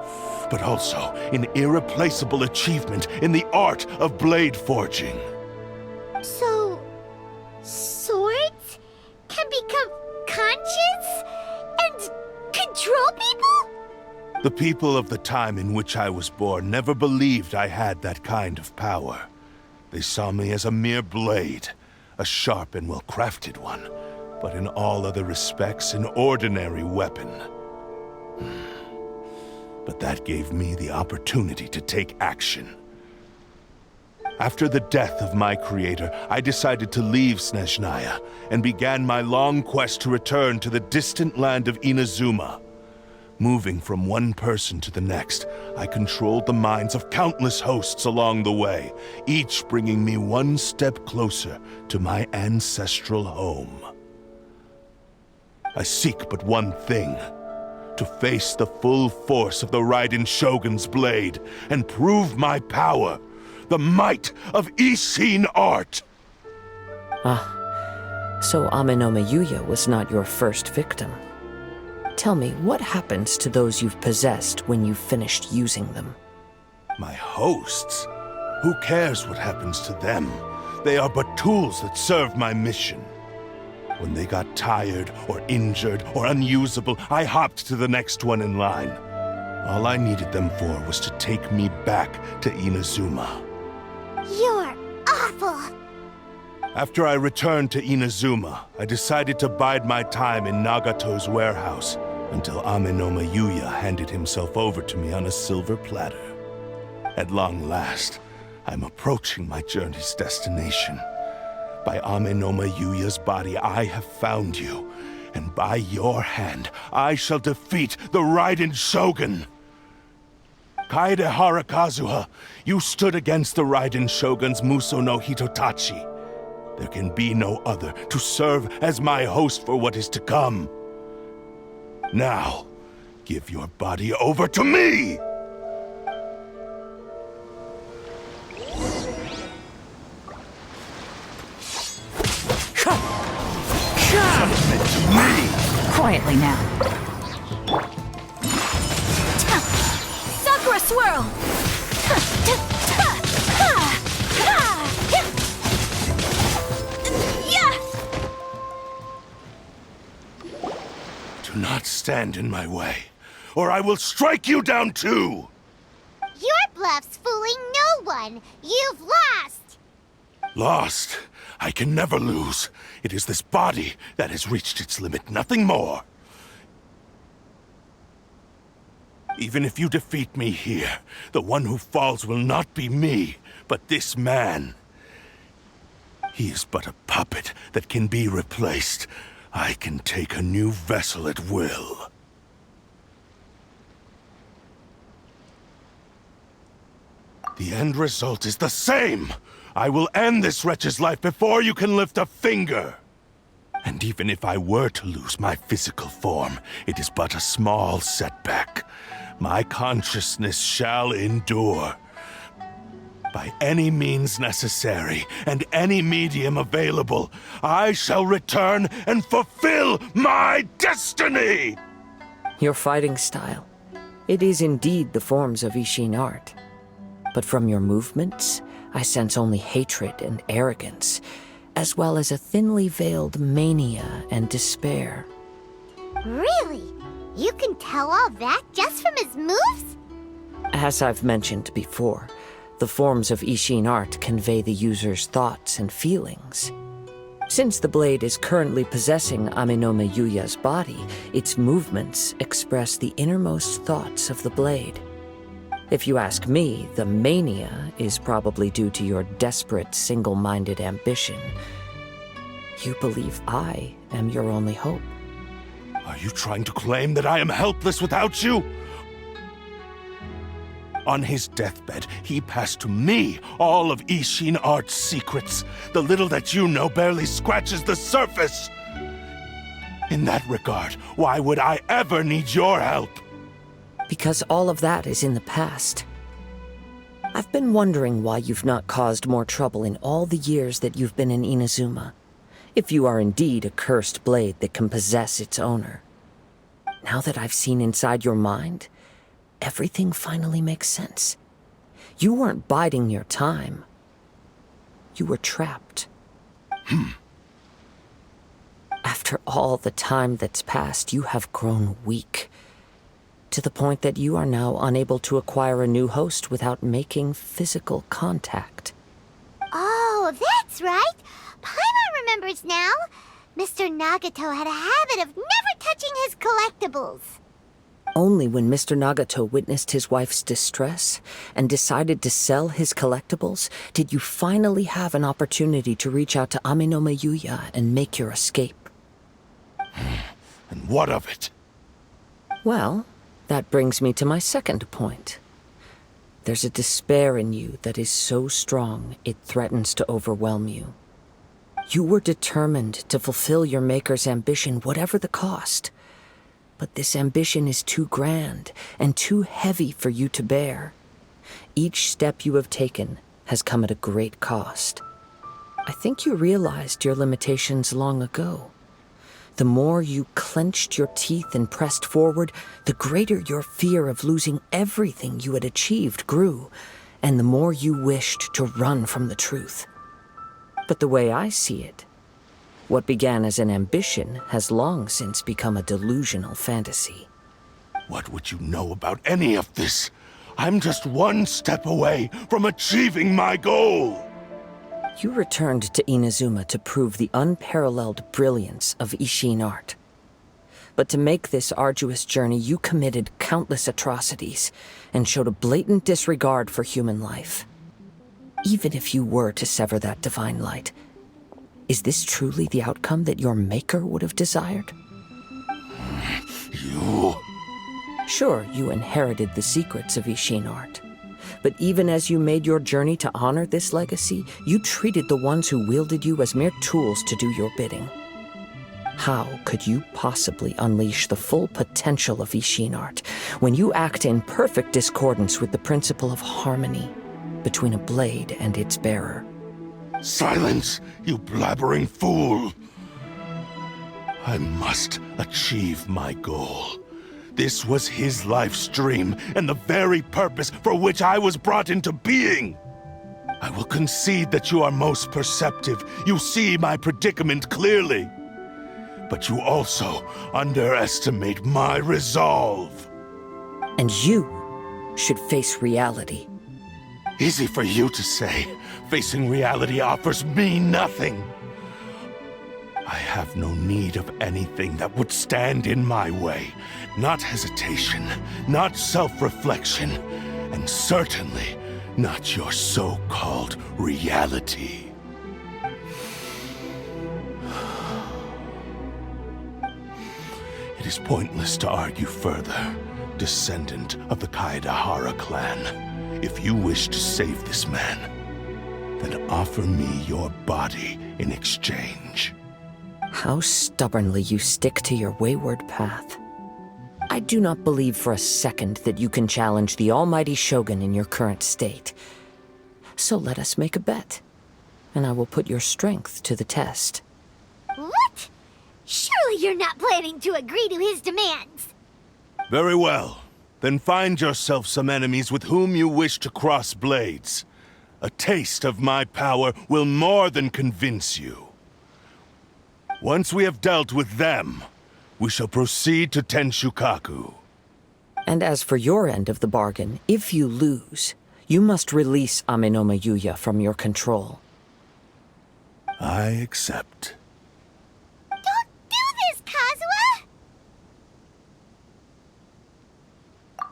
but also an irreplaceable achievement in the art of blade forging. So... swords can become conscious and control people? The people of the time in which I was born never believed I had that kind of power. They saw me as a mere blade, a sharp and well-crafted one, but in all other respects an ordinary weapon. But that gave me the opportunity to take action. After the death of my creator, I decided to leave Snezhnaya and began my long quest to return to the distant land of Inazuma. Moving from one person to the next, I controlled the minds of countless hosts along the way, each bringing me one step closer to my ancestral home. I seek but one thing: to face the full force of the Raiden Shogun's blade and prove my power, the might of Ishin art! So Ame no miHoYo was not your first victim. Tell me, what happens to those you've possessed when you've finished using them? My hosts? Who cares what happens to them? They are but tools that serve my mission. When they got tired, or injured, or unusable, I hopped to the next one in line. All I needed them for was to take me back to Inazuma. You're awful! After I returned to Inazuma, I decided to bide my time in Nagato's warehouse until Ame no miHoYo handed himself over to me on a silver platter. At long last, I'm approaching my journey's destination. By Ame no miHoYo's body, I have found you, and by your hand, I shall defeat the Raiden Shogun! Kaedehara Kazuha, you stood against the Raiden Shogun's Muso no Hitotachi. There can be no other to serve as my host for what is to come. Now, give your body over to me! Judgment to me! Quietly now. Sakura Swirl! Do not stand in my way. or I will strike you down too! Your bluff's fooling no one. You've lost. Lost? I can never lose. It is this body that has reached its limit, nothing more. Even if you defeat me here, the one who falls will not be me, but this man. He is but a puppet that can be replaced. I can take a new vessel at will. The end result is the same! I will end this wretch's life before you can lift a finger! And even if I were to lose my physical form, it is but a small setback. My consciousness shall endure. By any means necessary, and any medium available, I shall return and fulfill my destiny! Your fighting style. It is indeed the forms of Ishin art. But from your movements, I sense only hatred and arrogance, as well as a thinly veiled mania and despair. Really? You can tell all that just from his moves? As I've mentioned before, the forms of Ishin art convey the user's thoughts and feelings. Since the blade is currently possessing Amenome Yuya's body, its movements express the innermost thoughts of the blade. If you ask me, the mania is probably due to your desperate, single-minded ambition. You believe I am your only hope. Are you trying to claim that I am helpless without you? On his deathbed, he passed to me all of Ishin art's secrets. The little that you know barely scratches the surface. In that regard, why would I ever need your help? Because all of that is in the past. I've been wondering why you've not caused more trouble in all the years that you've been in Inazuma, if you are indeed a cursed blade that can possess its owner. Now that I've seen inside your mind, everything finally makes sense. You weren't biding your time. You were trapped. After all the time that's passed, you have grown weak, to the point that you are now unable to acquire a new host without making physical contact. Oh, that's right. Paimon remembers now. Mr. Nagato had a habit of never touching his collectibles. Only when Mr. Nagato witnessed his wife's distress and decided to sell his collectibles did you finally have an opportunity to reach out to Amenome Yuya and make your escape. And what of it? Well, that brings me to my second point. There's a despair in you that is so strong it threatens to overwhelm you. You were determined to fulfill your maker's ambition, whatever the cost. But this ambition is too grand and too heavy for you to bear. Each step you have taken has come at a great cost. I think you realized your limitations long ago. The more you clenched your teeth and pressed forward, the greater your fear of losing everything you had achieved grew, and the more you wished to run from the truth. But the way I see it, what began as an ambition has long since become a delusional fantasy. What would you know about any of this? I'm just one step away from achieving my goal! You returned to Inazuma to prove the unparalleled brilliance of Ishin art. But to make this arduous journey, you committed countless atrocities and showed a blatant disregard for human life. Even if you were to sever that divine light, is this truly the outcome that your maker would have desired? You... Sure, you inherited the secrets of Ishin art. But even as you made your journey to honor this legacy, you treated the ones who wielded you as mere tools to do your bidding. How could you possibly unleash the full potential of Ishin art when you act in perfect discordance with the principle of harmony between a blade and its bearer? Silence, you blabbering fool! I must achieve my goal. This was his life's dream, and the very purpose for which I was brought into being. I will concede that you are most perceptive. You see my predicament clearly. But you also underestimate my resolve. And you should face reality. Easy for you to say. Facing reality offers me nothing. I have no need of anything that would stand in my way. Not hesitation, not self-reflection, and certainly not your so-called reality. It is pointless to argue further, descendant of the Kaedehara clan. If you wish to save this man, then offer me your body in exchange. How stubbornly you stick to your wayward path. I do not believe for a second that you can challenge the almighty Shogun in your current state. So let us make a bet, and I will put your strength to the test. What? Surely you're not planning to agree to his demands. Very well. Then find yourself some enemies with whom you wish to cross blades. A taste of my power will more than convince you. Once we have dealt with them, we shall proceed to Tenshukaku. And as for your end of the bargain, if you lose, you must release Amenoma Yuya from your control. I accept. Don't do this, Kazuha!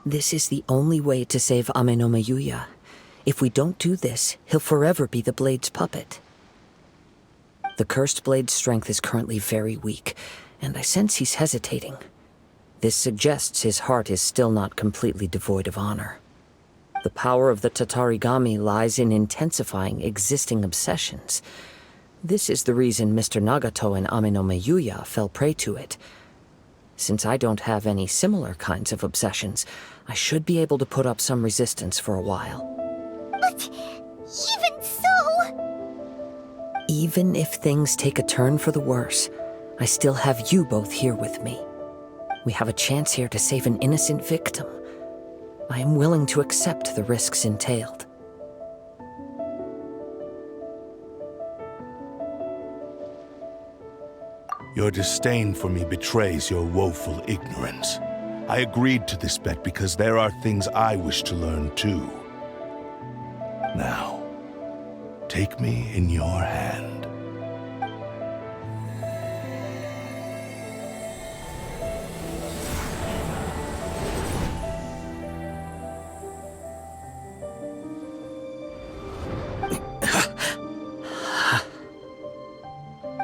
This is the only way to save Amenoma Yuya. If we don't do this, he'll forever be the Blade's puppet. The Cursed Blade's strength is currently very weak, and I sense he's hesitating. This suggests his heart is still not completely devoid of honor. The power of the Tatarigami lies in intensifying existing obsessions. This is the reason Mr. Nagato and Amenoma Yuya fell prey to it. Since I don't have any similar kinds of obsessions, I should be able to put up some resistance for a while. But even so... Even if things take a turn for the worse, I still have you both here with me. We have a chance here to save an innocent victim. I am willing to accept the risks entailed. Your disdain for me betrays your woeful ignorance. I agreed to this bet because there are things I wish to learn too. Now, take me in your hand.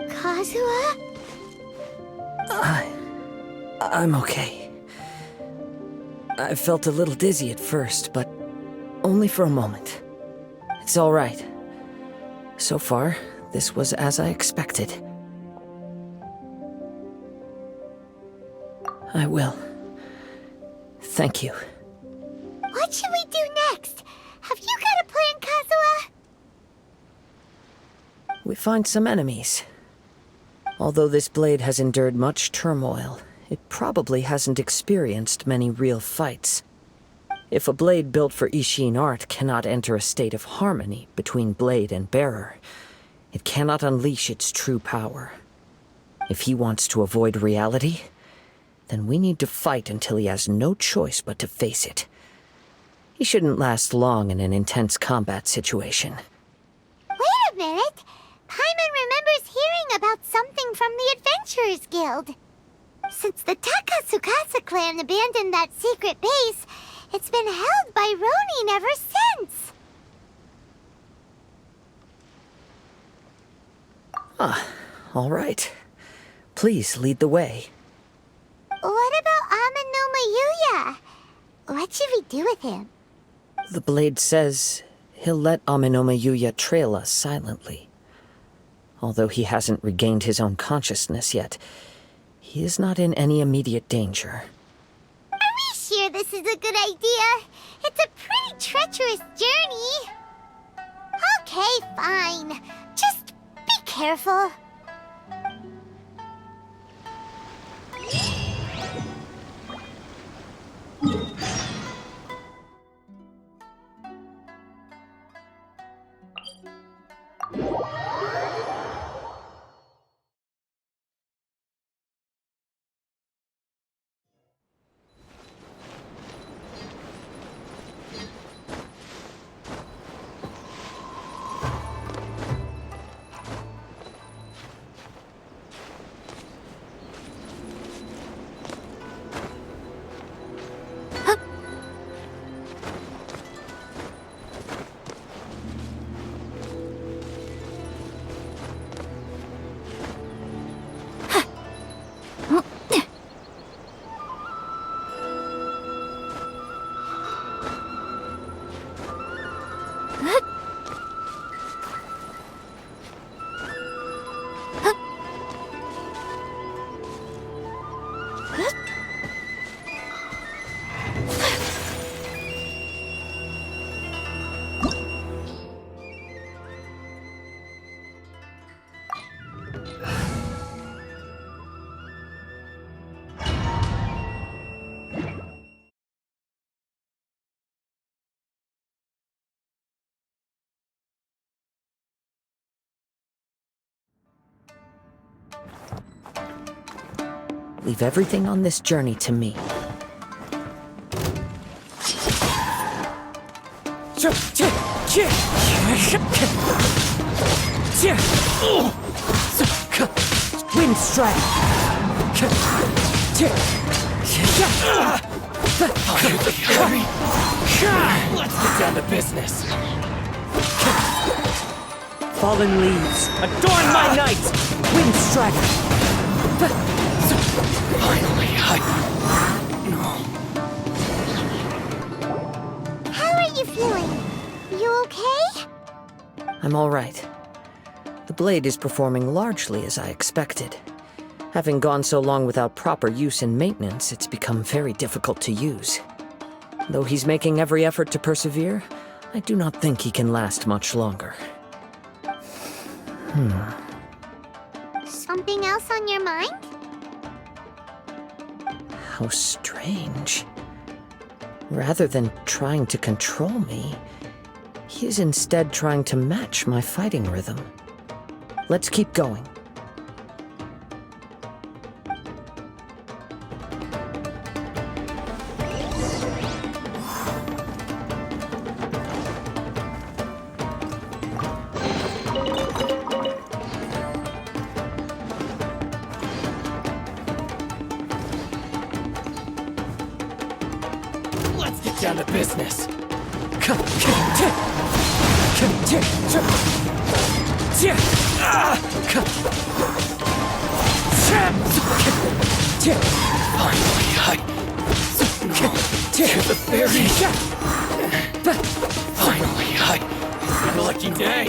Kazuha? I'm okay. I felt a little dizzy at first, but only for a moment. It's all right. So far, this was as I expected. I will. Thank you. What should we do next? Have you got a plan, Kazuha? We find some enemies. Although this blade has endured much turmoil, it probably hasn't experienced many real fights. If a blade built for Ishin art cannot enter a state of harmony between blade and bearer, it cannot unleash its true power. If he wants to avoid reality, then we need to fight until he has no choice but to face it. He shouldn't last long in an intense combat situation. Wait a minute! Paimon remembers hearing about something from the Adventurers Guild. Since the Takasukasa clan abandoned that secret base, it's been held by Ronin ever since. All right. Please lead the way. What about Amenoma Yuya? What should we do with him? The blade says he'll let Amenoma Yuya trail us silently. Although he hasn't regained his own consciousness yet, he is not in any immediate danger. Are we sure this is a good idea? It's a pretty treacherous journey. Okay, fine. Just be careful. Leave everything on this journey to me. Wind strike! Let's get down to business. Fallen leaves, adorn my night! Wind strike! Finally, How are you feeling? You okay? I'm all right. The blade is performing largely as I expected. Having gone so long without proper use and maintenance, it's become very difficult to use. Though he's making every effort to persevere, I do not think he can last much longer. Something else on your mind? How strange. Rather than trying to control me, he is instead trying to match my fighting rhythm. Let's keep going. Let's get down to business. Finally, it's been a lucky day.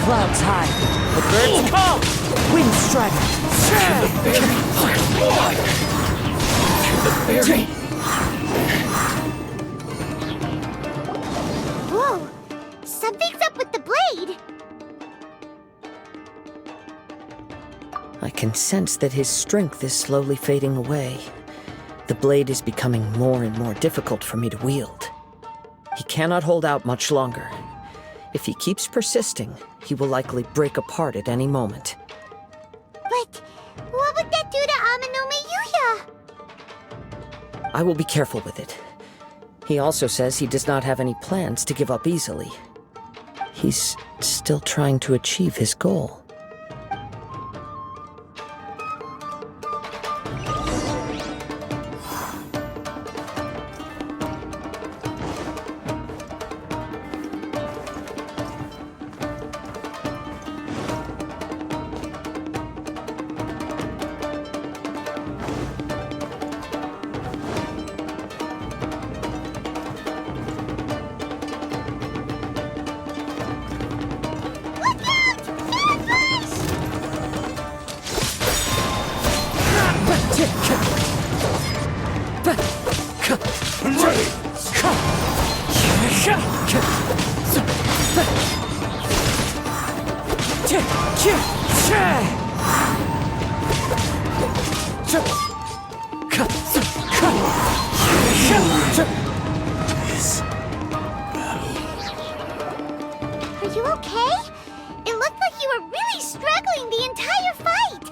Clouds high, the birds call, wind strike. Whoa! Something's up with the blade! I can sense that his strength is slowly fading away. The blade is becoming more and more difficult for me to wield. He cannot hold out much longer. If he keeps persisting, he will likely break apart at any moment. But what would that do to miHoYo? I will be careful with it. He also says he does not have any plans to give up easily. He's still trying to achieve his goal. Are you okay? It looked like you were really struggling the entire fight!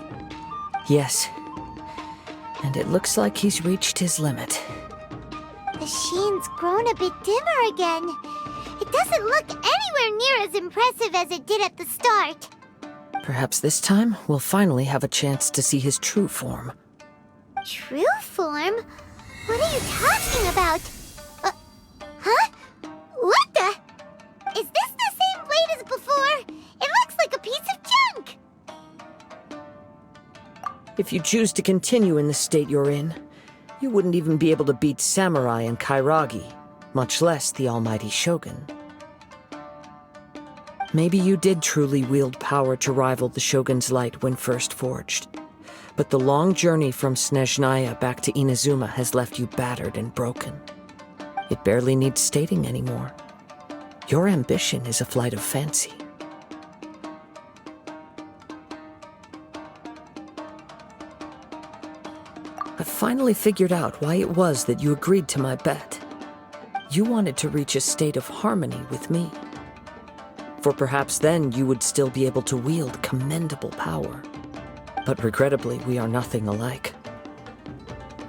Yes. And it looks like he's reached his limit. The sheen's grown a bit dimmer again. It doesn't look anywhere near as impressive as it did at the start. Perhaps this time, we'll finally have a chance to see his true form. True form? What are you talking about? Huh? What the? Is this the same blade as before? It looks like a piece of junk! If you choose to continue in the state you're in, you wouldn't even be able to beat Samurai and Kairagi, much less the almighty Shogun. Maybe you did truly wield power to rival the Shogun's light when first forged. But the long journey from Snezhnaya back to Inazuma has left you battered and broken. It barely needs stating anymore. Your ambition is a flight of fancy. I've finally figured out why it was that you agreed to my bet. You wanted to reach a state of harmony with me. For perhaps then you would still be able to wield commendable power. But regrettably, we are nothing alike.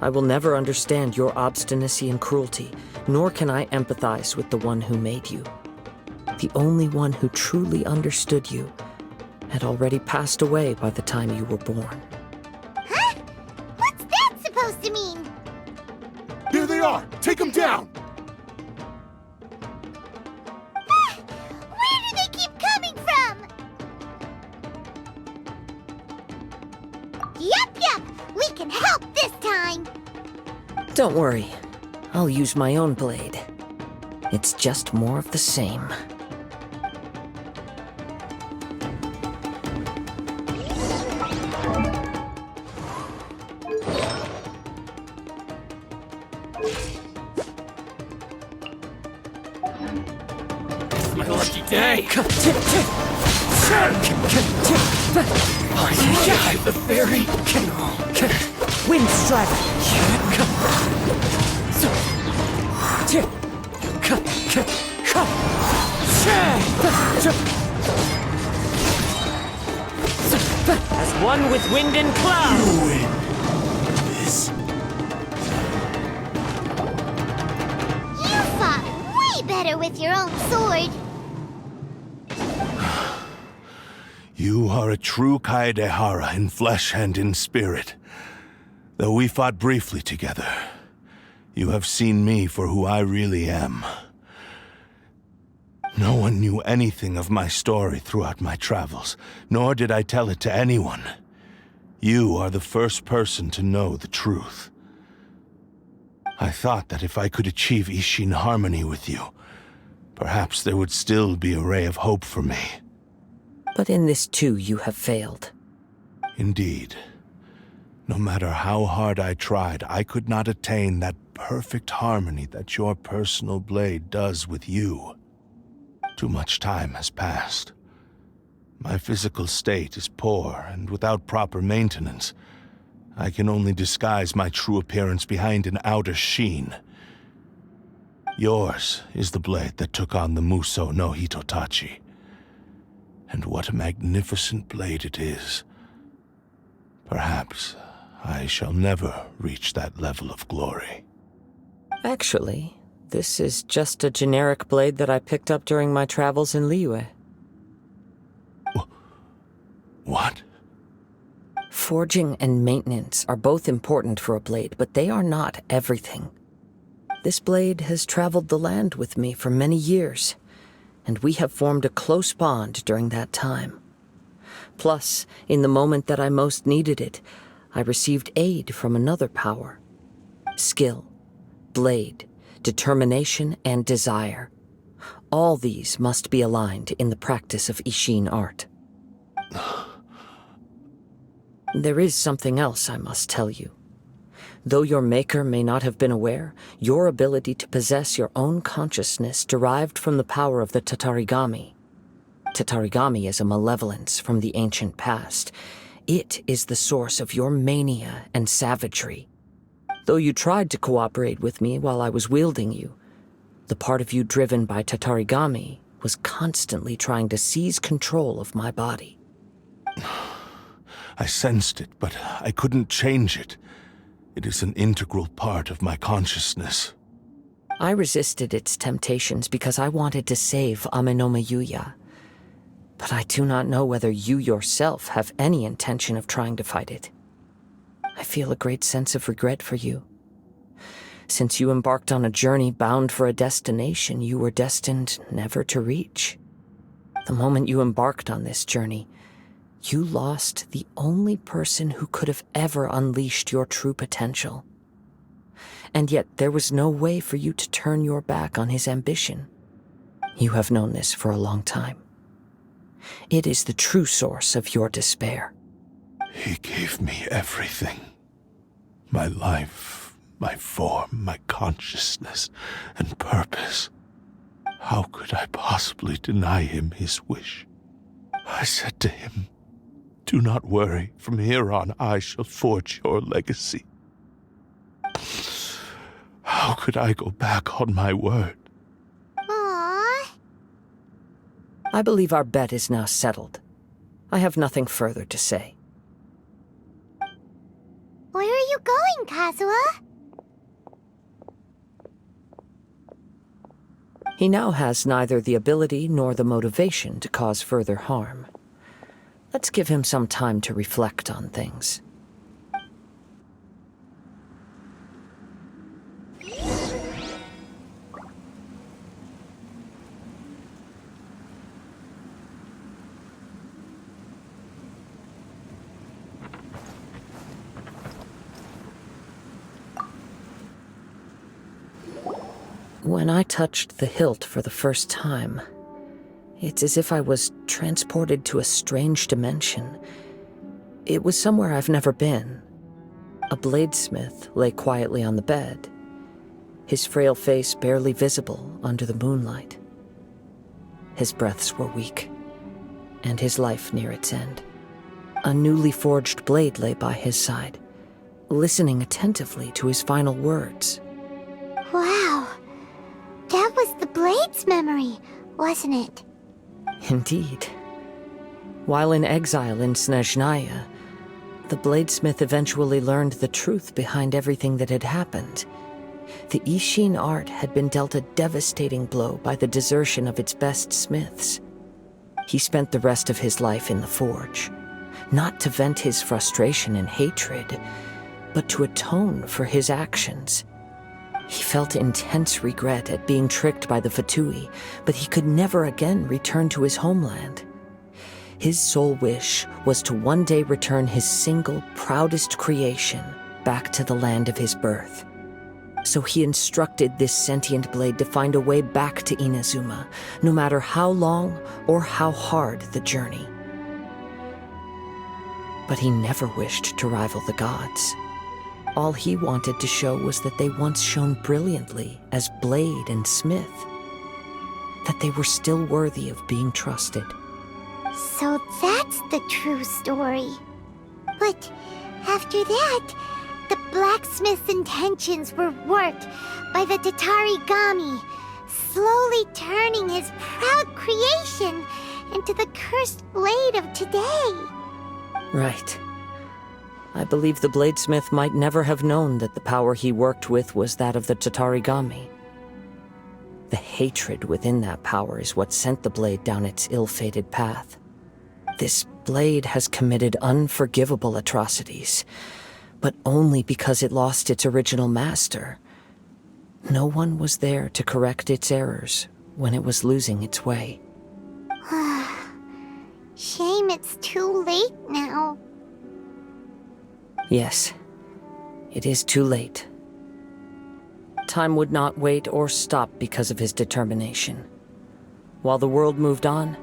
I will never understand your obstinacy and cruelty, nor can I empathize with the one who made you. The only one who truly understood you had already passed away by the time you were born. Huh? What's that supposed to mean? There they are! Take them down! Where do they keep coming from? Yup, we can help this time. Don't worry, I'll use my own blade. It's just more of the same. My lucky day! I the fairy! Wind Strider! As one with wind and cloud! You win. This. You fought way better with your own sword. You are a true Kaedehara in flesh and in spirit. Though we fought briefly together, you have seen me for who I really am. No one knew anything of my story throughout my travels, nor did I tell it to anyone. You are the first person to know the truth. I thought that if I could achieve Ishin harmony with you, perhaps there would still be a ray of hope for me. But in this too you have failed. Indeed. No matter how hard I tried, I could not attain that perfect harmony that your personal blade does with you. Too much time has passed. My physical state is poor, and without proper maintenance, I can only disguise my true appearance behind an outer sheen. Yours is the blade that took on the Muso no Hitotachi. And what a magnificent blade it is. Perhaps I shall never reach that level of glory. Actually, this is just a generic blade that I picked up during my travels in Liyue. What? Forging and maintenance are both important for a blade, but they are not everything. This blade has traveled the land with me for many years, and we have formed a close bond during that time. Plus, in the moment that I most needed it, I received aid from another power. Skill, blade, determination, and desire. All these must be aligned in the practice of Ishin art. There is something else I must tell you. Though your maker may not have been aware, your ability to possess your own consciousness derived from the power of the Tatarigami. Tatarigami is a malevolence from the ancient past. It is the source of your mania and savagery. Though you tried to cooperate with me while I was wielding you, the part of you driven by Tatarigami was constantly trying to seize control of my body. I sensed it, but I couldn't change it. It is an integral part of my consciousness. I resisted its temptations because I wanted to save Amenoma Yuya. But I do not know whether you yourself have any intention of trying to fight it. I feel a great sense of regret for you. Since you embarked on a journey bound for a destination you were destined never to reach. The moment you embarked on this journey, you lost the only person who could have ever unleashed your true potential. And yet there was no way for you to turn your back on his ambition. You have known this for a long time. It is the true source of your despair. He gave me everything. My life, my form, my consciousness, and purpose. How could I possibly deny him his wish? I said to him, "Do not worry, from here on I shall forge your legacy." How could I go back on my word? Aww. I believe our bet is now settled. I have nothing further to say. Where are you going, Kazuha? He now has neither the ability nor the motivation to cause further harm. Let's give him some time to reflect on things. When I touched the hilt for the first time, it's as if I was transported to a strange dimension. It was somewhere I've never been. A bladesmith lay quietly on the bed, his frail face barely visible under the moonlight. His breaths were weak, and his life near its end. A newly forged blade lay by his side, listening attentively to his final words. Wow. That was the Blade's memory, wasn't it? Indeed. While in exile in Snezhnaya, the bladesmith eventually learned the truth behind everything that had happened. The Ishin art had been dealt a devastating blow by the desertion of its best smiths. He spent the rest of his life in the forge, not to vent his frustration and hatred, but to atone for his actions. He felt intense regret at being tricked by the Fatui, but he could never again return to his homeland. His sole wish was to one day return his single, proudest creation back to the land of his birth. So he instructed this sentient blade to find a way back to Inazuma, no matter how long or how hard the journey. But he never wished to rival the gods. All he wanted to show was that they once shone brilliantly as blade and smith, that they were still worthy of being trusted. So that's the true story. But after that, the blacksmith's intentions were worked by the Tatarigami, slowly turning his proud creation into the cursed blade of today. Right. I believe the bladesmith might never have known that the power he worked with was that of the Tatarigami. The hatred within that power is what sent the blade down its ill-fated path. This blade has committed unforgivable atrocities, but only because it lost its original master. No one was there to correct its errors when it was losing its way. Shame it's too late now. Yes, it is too late. Time would not wait or stop because of his determination. While the world moved on,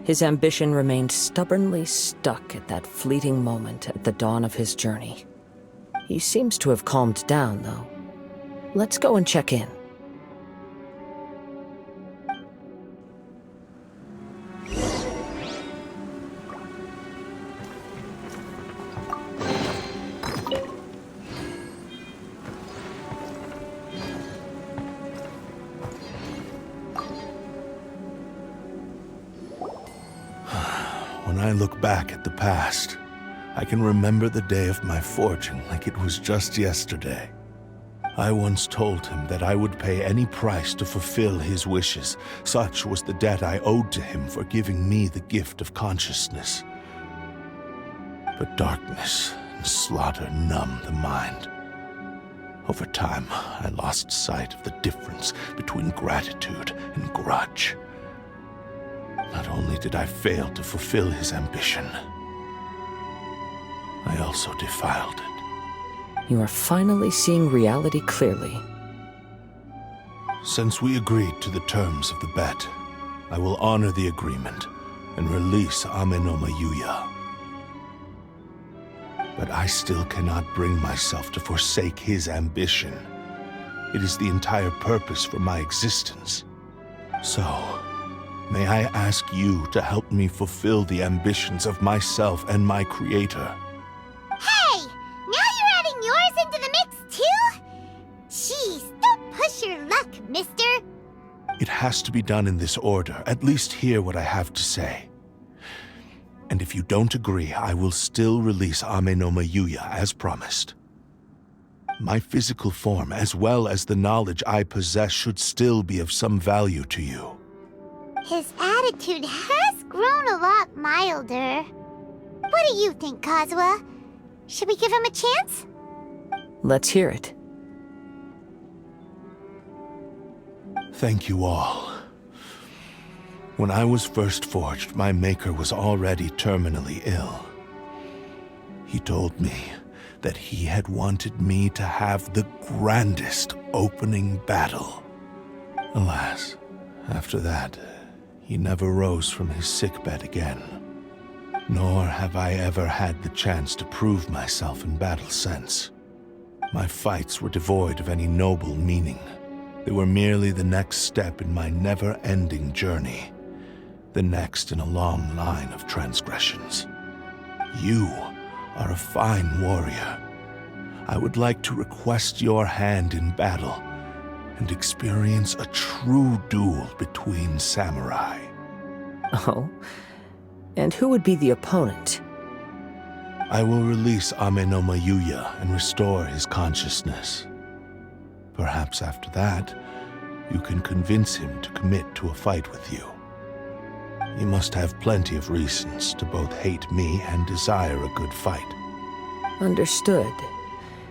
his ambition remained stubbornly stuck at that fleeting moment at the dawn of his journey. He seems to have calmed down, though. Let's go and check in. When I look back at the past, I can remember the day of my forging like it was just yesterday. I once told him that I would pay any price to fulfill his wishes. Such was the debt I owed to him for giving me the gift of consciousness. But darkness and slaughter numbed the mind. Over time, I lost sight of the difference between gratitude and grudge. Not only did I fail to fulfill his ambition, I also defiled it. You are finally seeing reality clearly. Since we agreed to the terms of the bet, I will honor the agreement and release Amenoma Yuya. But I still cannot bring myself to forsake his ambition. It is the entire purpose for my existence. So, may I ask you to help me fulfill the ambitions of myself and my creator? Hey! Now you're adding yours into the mix, too? Jeez, don't push your luck, mister. It has to be done in this order. At least hear what I have to say. And if you don't agree, I will still release Ame no miHoYo as promised. My physical form, as well as the knowledge I possess, should still be of some value to you. His attitude has grown a lot milder. What do you think, Kazuha? Should we give him a chance? Let's hear it. Thank you all. When I was first forged, my maker was already terminally ill. He told me that he had wanted me to have the grandest opening battle. Alas, after that, he never rose from his sickbed again. Nor have I ever had the chance to prove myself in battle since. My fights were devoid of any noble meaning. They were merely the next step in my never-ending journey. The next in a long line of transgressions. You are a fine warrior. I would like to request your hand in battle and experience a true duel between samurai. Oh? And who would be the opponent? I will release Ame no miHoYo and restore his consciousness. Perhaps after that, you can convince him to commit to a fight with you. He must have plenty of reasons to both hate me and desire a good fight. Understood.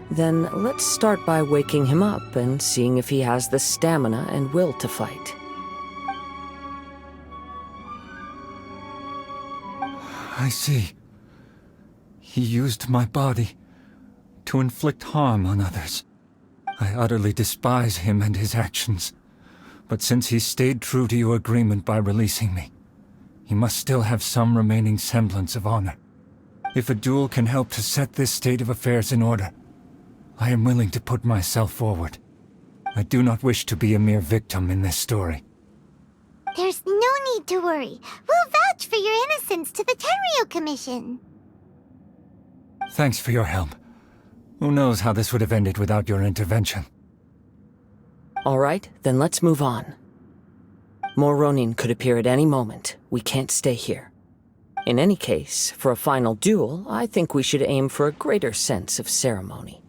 Then let's start by waking him up and seeing if he has the stamina and will to fight. I see. He used my body to inflict harm on others. I utterly despise him and his actions. But since he stayed true to your agreement by releasing me, he must still have some remaining semblance of honor. If a duel can help to set this state of affairs in order, I am willing to put myself forward. I do not wish to be a mere victim in this story. There's no need to worry. We'll vouch for your innocence to the Tenryo Commission. Thanks for your help. Who knows how this would have ended without your intervention? All right, then let's move on. More Ronin could appear at any moment. We can't stay here. In any case, for a final duel, I think we should aim for a greater sense of ceremony.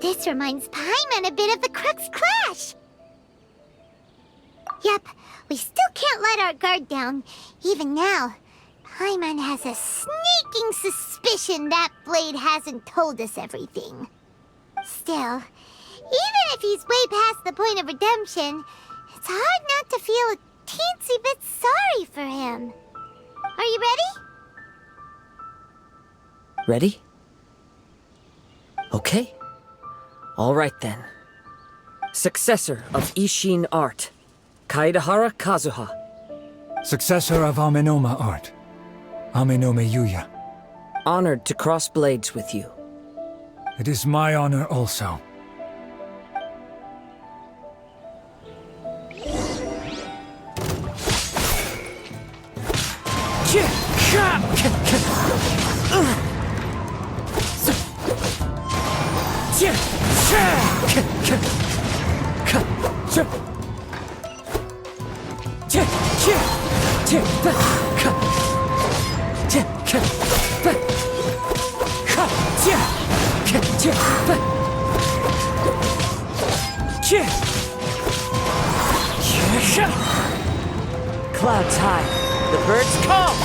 This reminds Paimon a bit of the Crux Clash. Yep, we still can't let our guard down. Even now, Paimon has a sneaking suspicion that Blade hasn't told us everything. Still, even if he's way past the point of redemption, it's hard not to feel a teensy bit sorry for him. Are you ready? Ready? Okay. All right then. Successor of Ishin art, Kaedehara Kazuha. Successor of Amenoma art, Ame no miHoYo. Honored to cross blades with you. It is my honor also. clouds high. The birds come!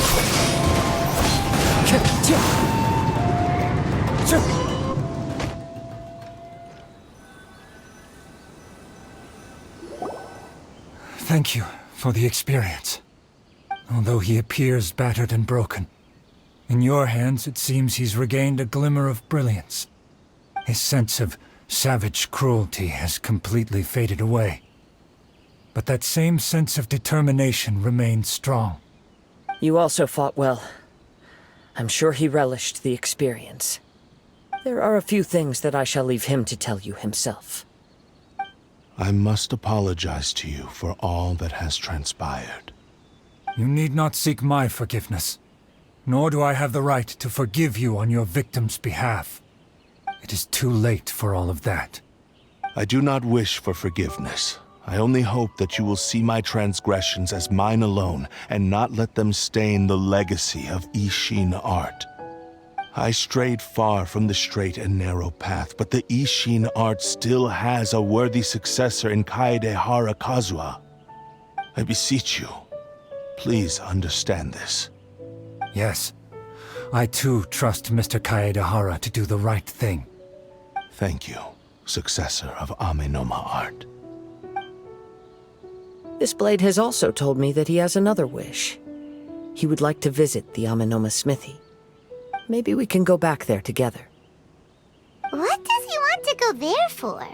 Thank you for the experience. Although he appears battered and broken, in your hands it seems he's regained a glimmer of brilliance. His sense of savage cruelty has completely faded away. But that same sense of determination remains strong. You also fought well. I'm sure he relished the experience. There are a few things that I shall leave him to tell you himself. I must apologize to you for all that has transpired. You need not seek my forgiveness, nor do I have the right to forgive you on your victim's behalf. It is too late for all of that. I do not wish for forgiveness. I only hope that you will see my transgressions as mine alone and not let them stain the legacy of Ishin art. I strayed far from the straight and narrow path, but the Ishin art still has a worthy successor in Kaedehara Kazuha. I beseech you, please understand this. Yes, I too trust Mr. Kaedehara to do the right thing. Thank you, successor of Amenoma art. This blade has also told me that he has another wish. He would like to visit the Amenoma smithy. Maybe we can go back there together. What does he want to go there for?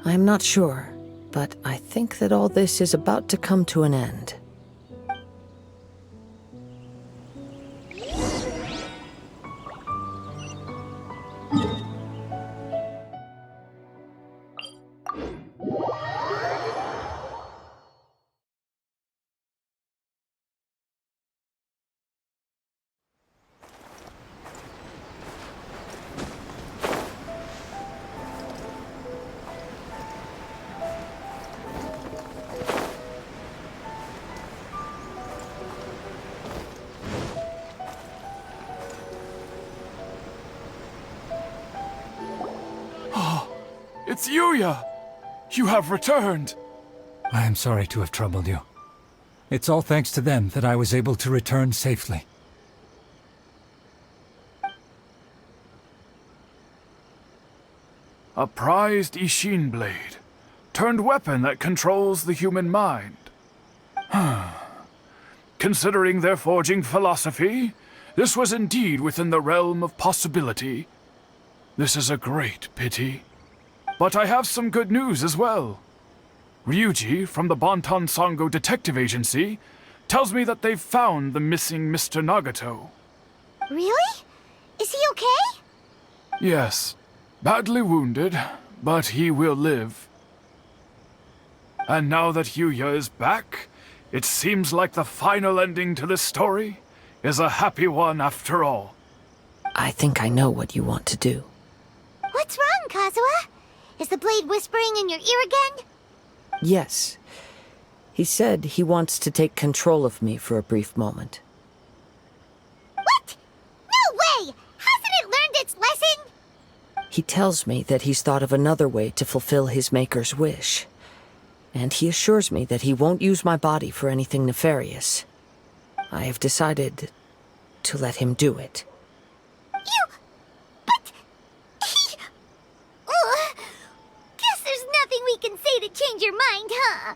I'm not sure, but I think that all this is about to come to an end. It's Yuya! You have returned! I am sorry to have troubled you. It's all thanks to them that I was able to return safely. A prized Ishin blade, turned weapon that controls the human mind. Considering their forging philosophy, this was indeed within the realm of possibility. This is a great pity. But I have some good news as well. Ryuji, from the Bonton Sango Detective Agency, tells me that they've found the missing Mr. Nagato. Really? Is he okay? Yes. Badly wounded, but he will live. And now that Yuya is back, it seems like the final ending to this story is a happy one after all. I think I know what you want to do. What's wrong, Kazuha? Is the blade whispering in your ear again? Yes. He said he wants to take control of me for a brief moment. What? No way! Hasn't it learned its lesson? He tells me that he's thought of another way to fulfill his maker's wish. And he assures me that he won't use my body for anything nefarious. I have decided to let him do it. But... Guess there's nothing we can say to change your mind, huh?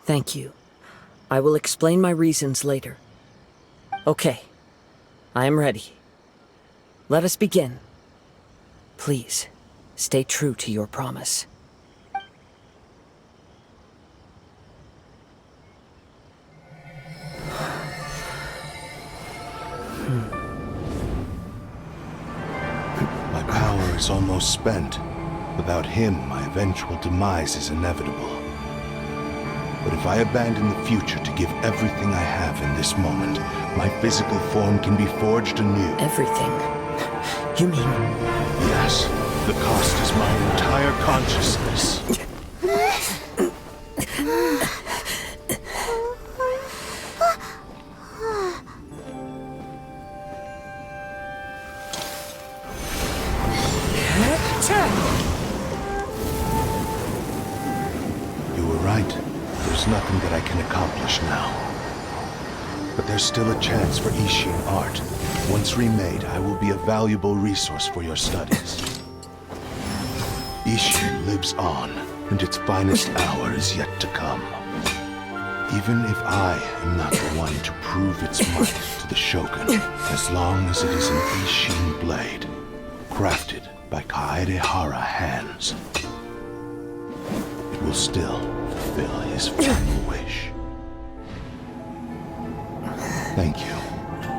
Thank you. I will explain my reasons later. Okay. I am ready. Let us begin. Please, stay true to your promise. My power is almost spent. Without him, my eventual demise is inevitable. But if I abandon the future to give everything I have in this moment, my physical form can be forged anew. Everything? You mean... Yes. The cost is my entire consciousness. selfish now. But there's still a chance for Ishin art. Once remade, I will be a valuable resource for your studies. Ishin lives on, and its finest hour is yet to come. Even if I am not the one to prove its might to the Shogun, as long as it is an Ishin blade, crafted by Kaedehara hands, it will still fulfill his final wish. Thank you,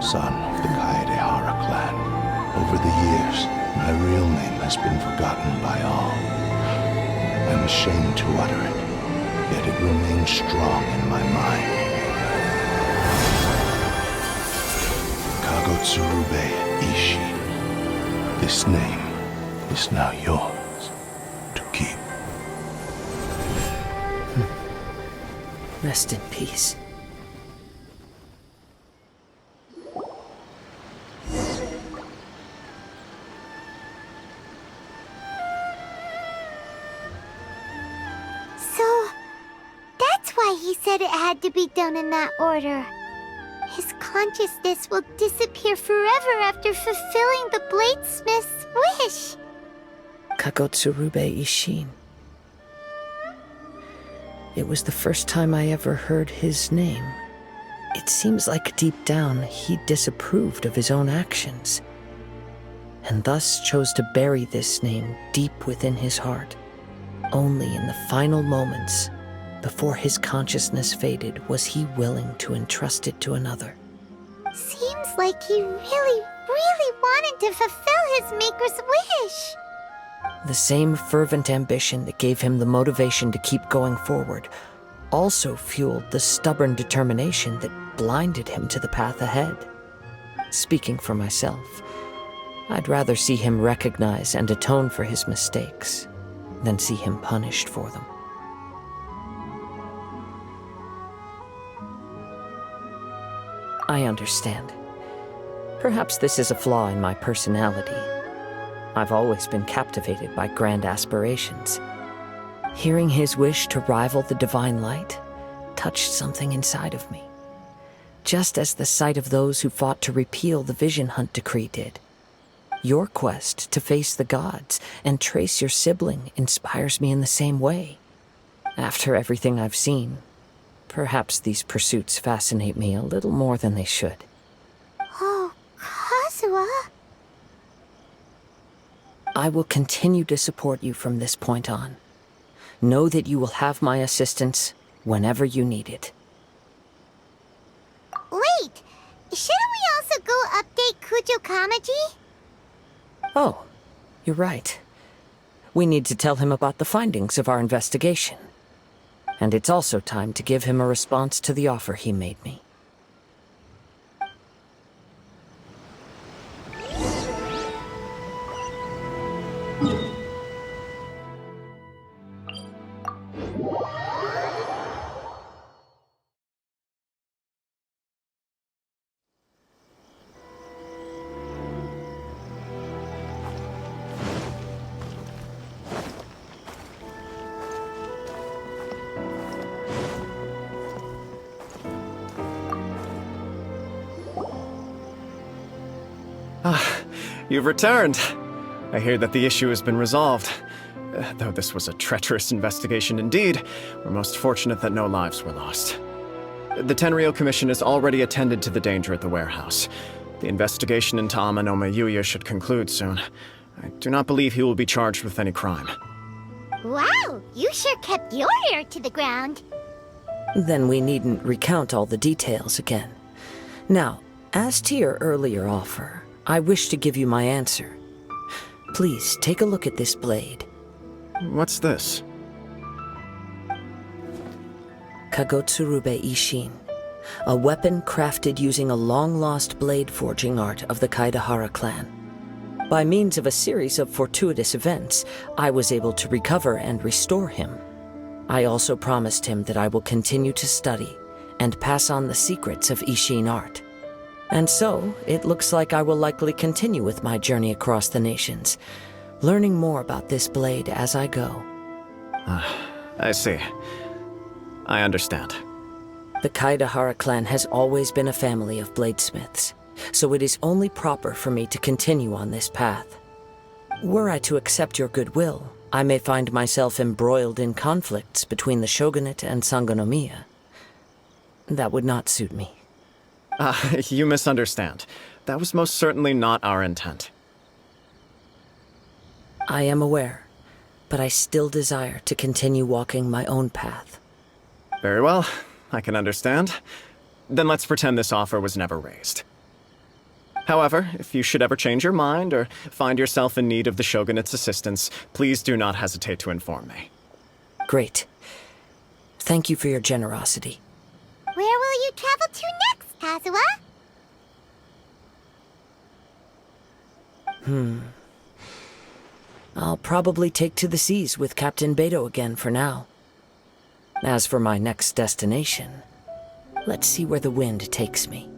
son of the Kaedehara clan. Over the years, my real name has been forgotten by all. I'm ashamed to utter it, yet it remains strong in my mind. Kagotsurube Ishin. This name is now yours to keep. Rest in peace. So, that's why he said it had to be done in that order. His consciousness will disappear forever after fulfilling the bladesmith's wish. Kagotsurube Ishin. It was the first time I ever heard his name. It seems like deep down he disapproved of his own actions, and thus chose to bury this name deep within his heart. Only in the final moments, before his consciousness faded, was he willing to entrust it to another. Seems like he really wanted to fulfill his maker's wish. The same fervent ambition that gave him the motivation to keep going forward also fueled the stubborn determination that blinded him to the path ahead. Speaking for myself, I'd rather see him recognize and atone for his mistakes than see him punished for them. I understand. Perhaps this is a flaw in my personality. I've always been captivated by grand aspirations. Hearing his wish to rival the divine light touched something inside of me, just as the sight of those who fought to repeal the Vision Hunt decree did. Your quest to face the gods and trace your sibling inspires me in the same way. After everything I've seen, perhaps these pursuits fascinate me a little more than they should. Oh, Kazuha? I will continue to support you from this point on. Know that you will have my assistance whenever you need it. Wait! Shouldn't we also go update Kujo Kamaji? Oh, you're right. We need to tell him about the findings of our investigation. And it's also time to give him a response to the offer he made me. You've returned. I hear that the issue has been resolved. Though this was a treacherous investigation indeed, we're most fortunate that no lives were lost. The Tenryou Commission has already attended to the danger at the warehouse. The investigation into Ama no miHoYo should conclude soon. I do not believe he will be charged with any crime. Wow, you sure kept your ear to the ground. Then we needn't recount all the details again. Now, as to your earlier offer, I wish to give you my answer. Please take a look at this blade. What's this? Kagotsurube Ishin, a weapon crafted using a long-lost blade forging art of the Kaedehara clan. By means of a series of fortuitous events, I was able to recover and restore him. I also promised him that I will continue to study and pass on the secrets of Ishin art. And so, it looks like I will likely continue with my journey across the nations, learning more about this blade as I go. I see. I understand. The Kaedehara clan has always been a family of bladesmiths, so it is only proper for me to continue on this path. Were I to accept your goodwill, I may find myself embroiled in conflicts between the shogunate and Sangonomiya. That would not suit me. You misunderstand. That was most certainly not our intent. I am aware, but I still desire to continue walking my own path. Very well, I can understand. Then let's pretend this offer was never raised. However, if you should ever change your mind or find yourself in need of the Shogunate's assistance, please do not hesitate to inform me. Great. Thank you for your generosity. Where will you travel to next, Kazuha? I'll probably take to the seas with Captain Beto again for now. As for my next destination, let's see where the wind takes me.